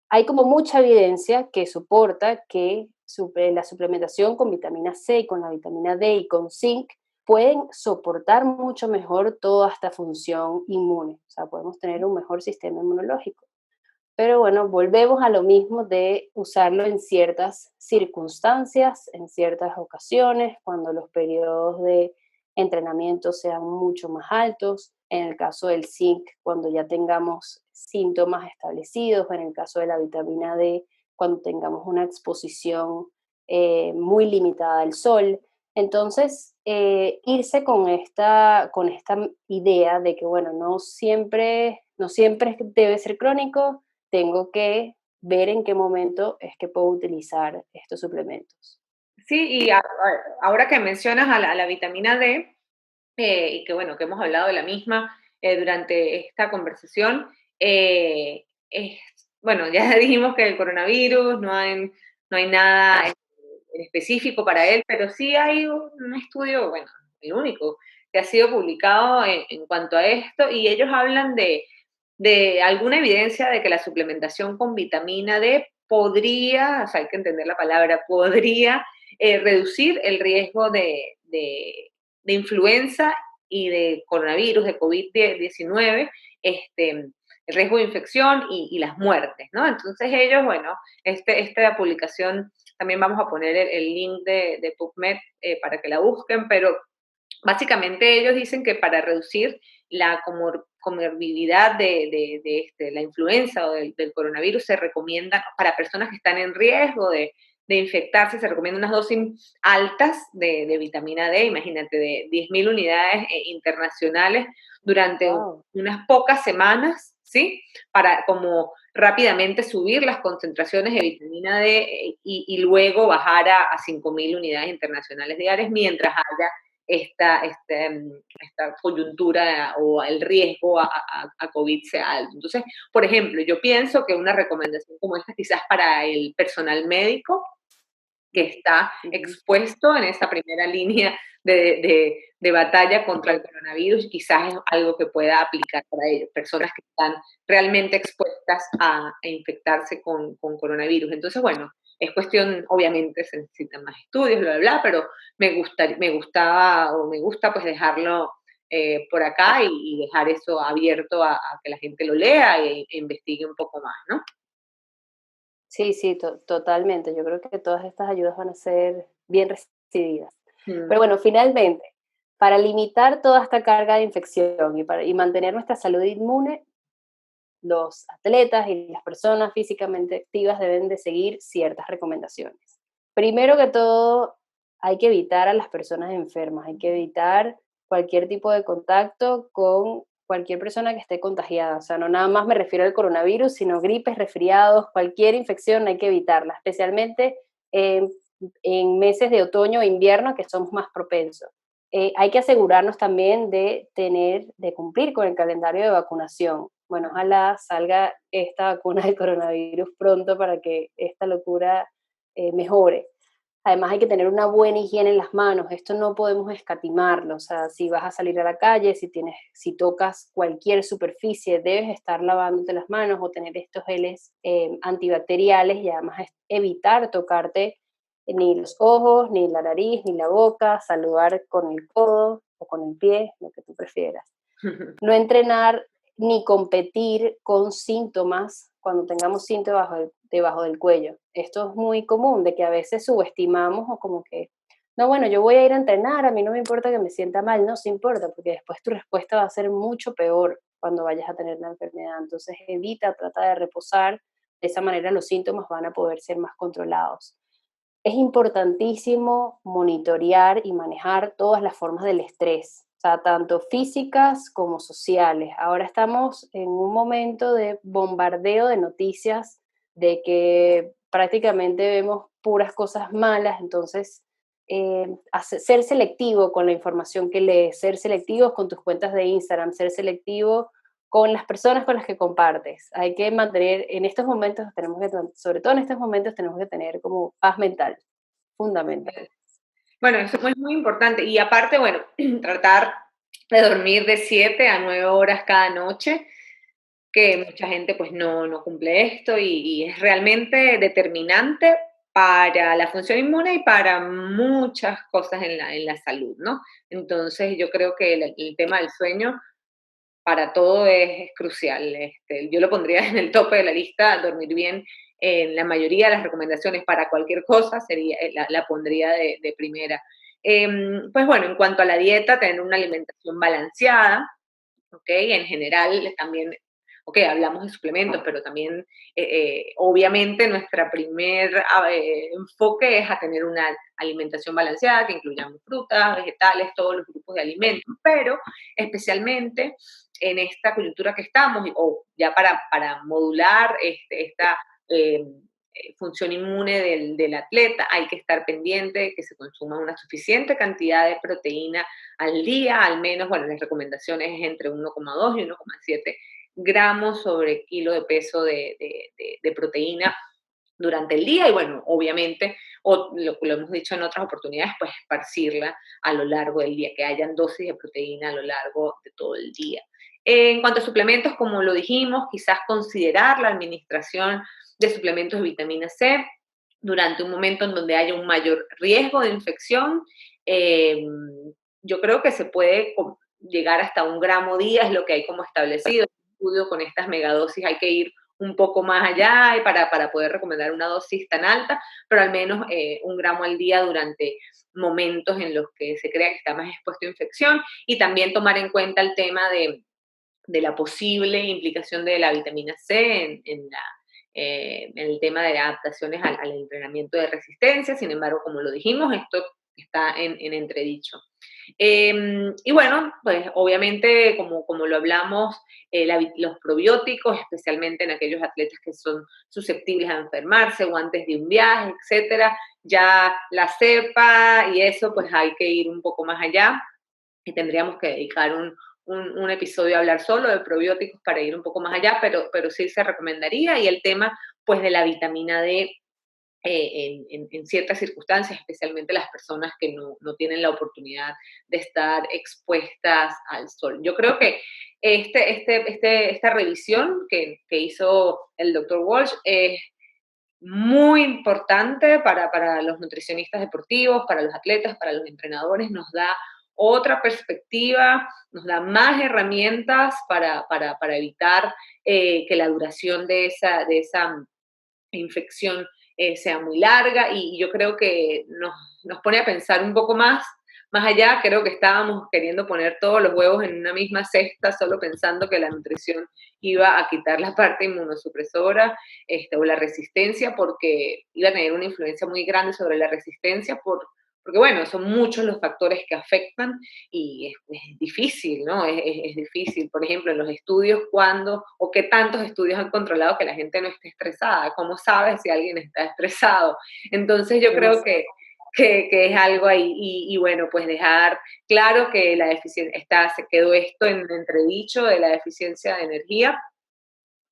hay como mucha evidencia que soporta que la suplementación con vitamina C, con la vitamina D y con zinc pueden soportar mucho mejor toda esta función inmune. O sea, podemos tener un mejor sistema inmunológico. Pero bueno, volvemos a lo mismo de usarlo en ciertas circunstancias, en ciertas ocasiones, cuando los periodos de entrenamiento sean mucho más altos. En el caso del zinc, cuando ya tengamos síntomas establecidos. En el caso de la vitamina D, cuando tengamos una exposición muy limitada al sol. Entonces, irse con esta idea de que, bueno, no siempre debe ser crónico, tengo que ver en qué momento es que puedo utilizar estos suplementos. Sí, y ahora que mencionas a la vitamina D, y que bueno, que hemos hablado de la misma durante esta conversación, es, bueno, ya dijimos que el coronavirus no hay nada en específico para él, pero sí hay un estudio, bueno, el único, que ha sido publicado en cuanto a esto, y ellos hablan de alguna evidencia de que la suplementación con vitamina D podría, o sea, hay que entender la palabra, podría reducir el riesgo de influenza y de coronavirus, de COVID-19, el riesgo de infección y las muertes, ¿no? Entonces ellos, bueno, esta publicación, también vamos a poner el link de PubMed para que la busquen, pero básicamente ellos dicen que para reducir la comorbilidad de la influenza o del coronavirus se recomienda, para personas que están en riesgo de infectarse, se recomienda unas dosis altas de vitamina D, imagínate, de 10.000 unidades internacionales durante Wow. unas pocas semanas ¿sí? Para como rápidamente subir las concentraciones de vitamina D y luego bajar a 5.000 unidades internacionales diarias mientras haya esta coyuntura o el riesgo a COVID sea alto. Entonces, por ejemplo, yo pienso que una recomendación como esta quizás para el personal médico que está expuesto en esa primera línea de batalla contra el coronavirus, quizás es algo que pueda aplicar para ellos, personas que están realmente expuestas a infectarse con coronavirus. Entonces, bueno, es cuestión, obviamente se necesitan más estudios, bla, bla, bla, pero me gusta pues dejarlo por acá y dejar eso abierto a que la gente lo lea e investigue un poco más, ¿no? Sí, sí, totalmente. Yo creo que todas estas ayudas van a ser bien recibidas. Pero Mm. bueno, finalmente, para limitar toda esta carga de infección y mantener nuestra salud inmune, los atletas y las personas físicamente activas deben de seguir ciertas recomendaciones. Primero que todo, hay que evitar a las personas enfermas, hay que evitar cualquier tipo de contacto con cualquier persona que esté contagiada. O sea, no nada más me refiero al coronavirus, sino gripes, resfriados, cualquier infección hay que evitarla, especialmente en, en meses de otoño e invierno que somos más propensos. Hay que asegurarnos también de cumplir con el calendario de vacunación. Bueno, ojalá salga esta vacuna del coronavirus pronto para que esta locura mejore. Además hay que tener una buena higiene en las manos, esto no podemos escatimarlo, o sea, si vas a salir a la calle, si tocas cualquier superficie, debes estar lavándote las manos o tener estos geles antibacteriales y además evitar tocarte ni los ojos, ni la nariz, ni la boca, saludar con el codo o con el pie, lo que tú prefieras. No entrenar ni competir con síntomas cuando tengamos síntomas debajo del cuello. Esto es muy común, de que a veces subestimamos o como que, no, bueno, yo voy a ir a entrenar, a mí no me importa que me sienta mal, no se importa, porque después tu respuesta va a ser mucho peor cuando vayas a tener la enfermedad. Entonces evita, trata de reposar, de esa manera los síntomas van a poder ser más controlados. Es importantísimo monitorear y manejar todas las formas del estrés, o sea, tanto físicas como sociales. Ahora estamos en un momento de bombardeo de noticias, de que prácticamente vemos puras cosas malas, entonces ser selectivo con la información que lees, ser selectivos con tus cuentas de Instagram, ser selectivo con las personas con las que compartes. Hay que mantener, en estos momentos sobre todo en estos momentos tenemos que tener como paz mental, fundamental. Bueno, eso es muy importante. Y aparte, bueno, tratar de dormir de 7 a 9 horas cada noche, que mucha gente pues no cumple esto y es realmente determinante para la función inmune y para muchas cosas en la salud, ¿no? Entonces yo creo que el tema del sueño para todo es crucial. Yo lo pondría en el tope de la lista, dormir bien. En la mayoría de las recomendaciones para cualquier cosa sería, la pondría de primera. Pues bueno, en cuanto a la dieta, tener una alimentación balanceada, ¿ok? En general también, ok, hablamos de suplementos, pero también, obviamente, nuestra primer enfoque es a tener una alimentación balanceada que incluyamos frutas, vegetales, todos los grupos de alimentos, pero especialmente en esta coyuntura que estamos, o ya para modular esta eh, función inmune del atleta, hay que estar pendiente de que se consuma una suficiente cantidad de proteína al día, al menos, bueno, las recomendaciones es entre 1,2 y 1,7 gramos sobre kilo de peso de proteína durante el día y bueno, obviamente, o lo hemos dicho en otras oportunidades, pues esparcirla a lo largo del día, que hayan dosis de proteína a lo largo de todo el día. En cuanto a suplementos, como lo dijimos, quizás considerar la administración de suplementos de vitamina C durante un momento en donde haya un mayor riesgo de infección. Eh, yo creo que se puede llegar hasta 1 gramo día, es lo que hay como establecido. En estudio con estas megadosis hay que ir un poco más allá y para poder recomendar una dosis tan alta, pero al menos 1 gramo al día durante momentos en los que se crea que está más expuesto a infección y también tomar en cuenta el tema de la posible implicación de la vitamina C en el tema de adaptaciones entrenamiento de resistencia. Sin embargo, como lo dijimos, esto está en entredicho. Y bueno, pues obviamente, como lo hablamos, los probióticos, especialmente en aquellos atletas que son susceptibles a enfermarse o antes de un viaje, etcétera, ya la cepa y eso, pues hay que ir un poco más allá y tendríamos que dedicar un episodio a hablar solo de probióticos para ir un poco más allá, pero sí se recomendaría. Y el tema, pues, de la vitamina D en ciertas circunstancias, especialmente las personas que no tienen la oportunidad de estar expuestas al sol. Yo creo que esta revisión que hizo el doctor Walsh es muy importante para los nutricionistas deportivos, para los atletas, para los entrenadores, nos da otra perspectiva, nos da más herramientas para evitar que la duración de esa infección sea muy larga y yo creo que nos pone a pensar un poco más allá. Creo que estábamos queriendo poner todos los huevos en una misma cesta, solo pensando que la nutrición iba a quitar la parte inmunosupresora o la resistencia, porque iba a tener una influencia muy grande sobre la resistencia porque bueno, son muchos los factores que afectan y es difícil, ¿no? Es difícil. Por ejemplo, en los estudios, ¿cuándo o qué tantos estudios han controlado que la gente no esté estresada? ¿Cómo sabes si alguien está estresado? Entonces yo creo que es algo ahí. Y bueno, pues dejar claro que la deficiencia, se quedó esto en entredicho de la deficiencia de energía,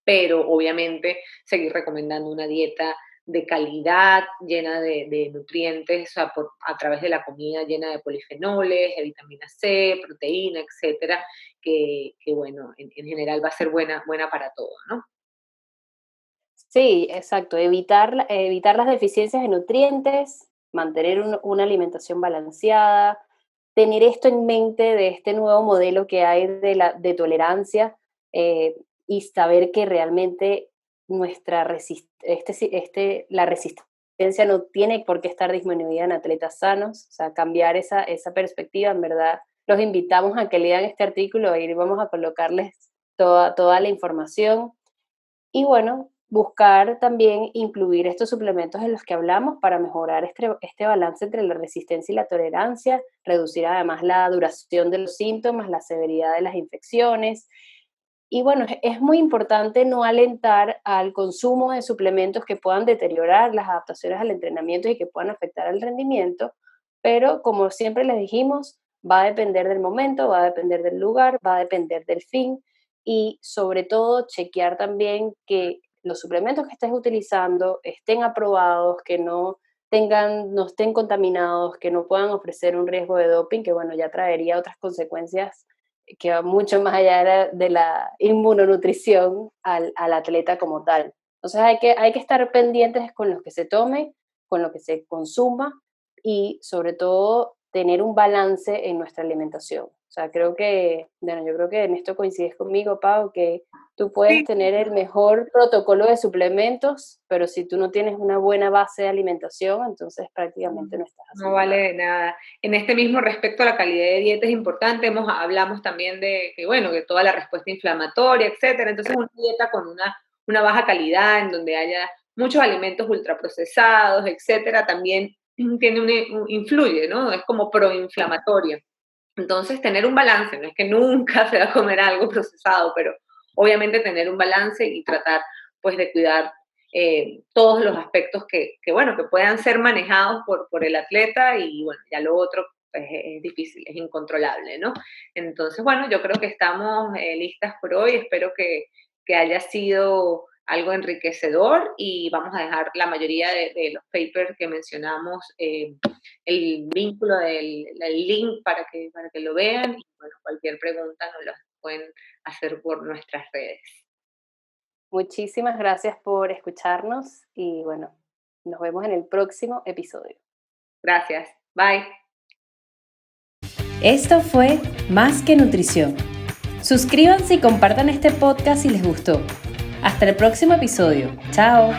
pero obviamente seguir recomendando una dieta de calidad, llena de nutrientes, o sea, a través de la comida llena de polifenoles, de vitamina C, proteína, etcétera, que bueno, en general va a ser buena para todo, ¿no? Sí, exacto. Evitar las deficiencias de nutrientes, mantener una alimentación balanceada, tener esto en mente de este nuevo modelo que hay de tolerancia, y saber que realmente la resistencia no tiene por qué estar disminuida en atletas sanos, o sea, cambiar esa perspectiva, en verdad. Los invitamos a que lean este artículo, ahí vamos a colocarles toda la información. Y bueno, buscar también incluir estos suplementos en los que hablamos para mejorar este balance entre la resistencia y la tolerancia, reducir además la duración de los síntomas, la severidad de las infecciones. Y bueno, es muy importante no alentar al consumo de suplementos que puedan deteriorar las adaptaciones al entrenamiento y que puedan afectar el rendimiento, pero como siempre les dijimos, va a depender del momento, va a depender del lugar, va a depender del fin y sobre todo chequear también que los suplementos que estés utilizando estén aprobados, que no estén contaminados, que no puedan ofrecer un riesgo de doping, que bueno, ya traería otras consecuencias que va mucho más allá de la inmunonutrición al atleta como tal. Entonces hay que estar pendientes con lo que se tome, con lo que se consuma y sobre todo tener un balance en nuestra alimentación. O sea, bueno, yo creo que en esto coincides conmigo, Pau, que tú puedes Sí, tener el mejor protocolo de suplementos, pero si tú no tienes una buena base de alimentación, entonces prácticamente no estás no haciendo vale nada. de nada. En este mismo respecto a la calidad de dieta es importante, hablamos también de que, bueno, que toda la respuesta inflamatoria, etcétera. Entonces, una dieta con una baja calidad, en donde haya muchos alimentos ultraprocesados, etcétera, también influye, ¿no? Es como proinflamatoria. Entonces, tener un balance, no es que nunca se va a comer algo procesado, pero obviamente tener un balance y tratar, pues, de cuidar todos los aspectos bueno, que puedan ser manejados por el atleta y, bueno, ya lo otro pues, es difícil, es incontrolable, ¿no? Entonces, bueno, yo creo que estamos listas por hoy, espero que haya sido algo enriquecedor y vamos a dejar la mayoría de los papers que mencionamos, el vínculo el link para que lo vean y, bueno, cualquier pregunta nos la pueden hacer por nuestras redes. Muchísimas gracias por escucharnos y bueno, nos vemos en el próximo episodio. Gracias. Bye. Esto fue Más que Nutrición. Suscríbanse y compartan este podcast si les gustó. Hasta el próximo episodio. Chao.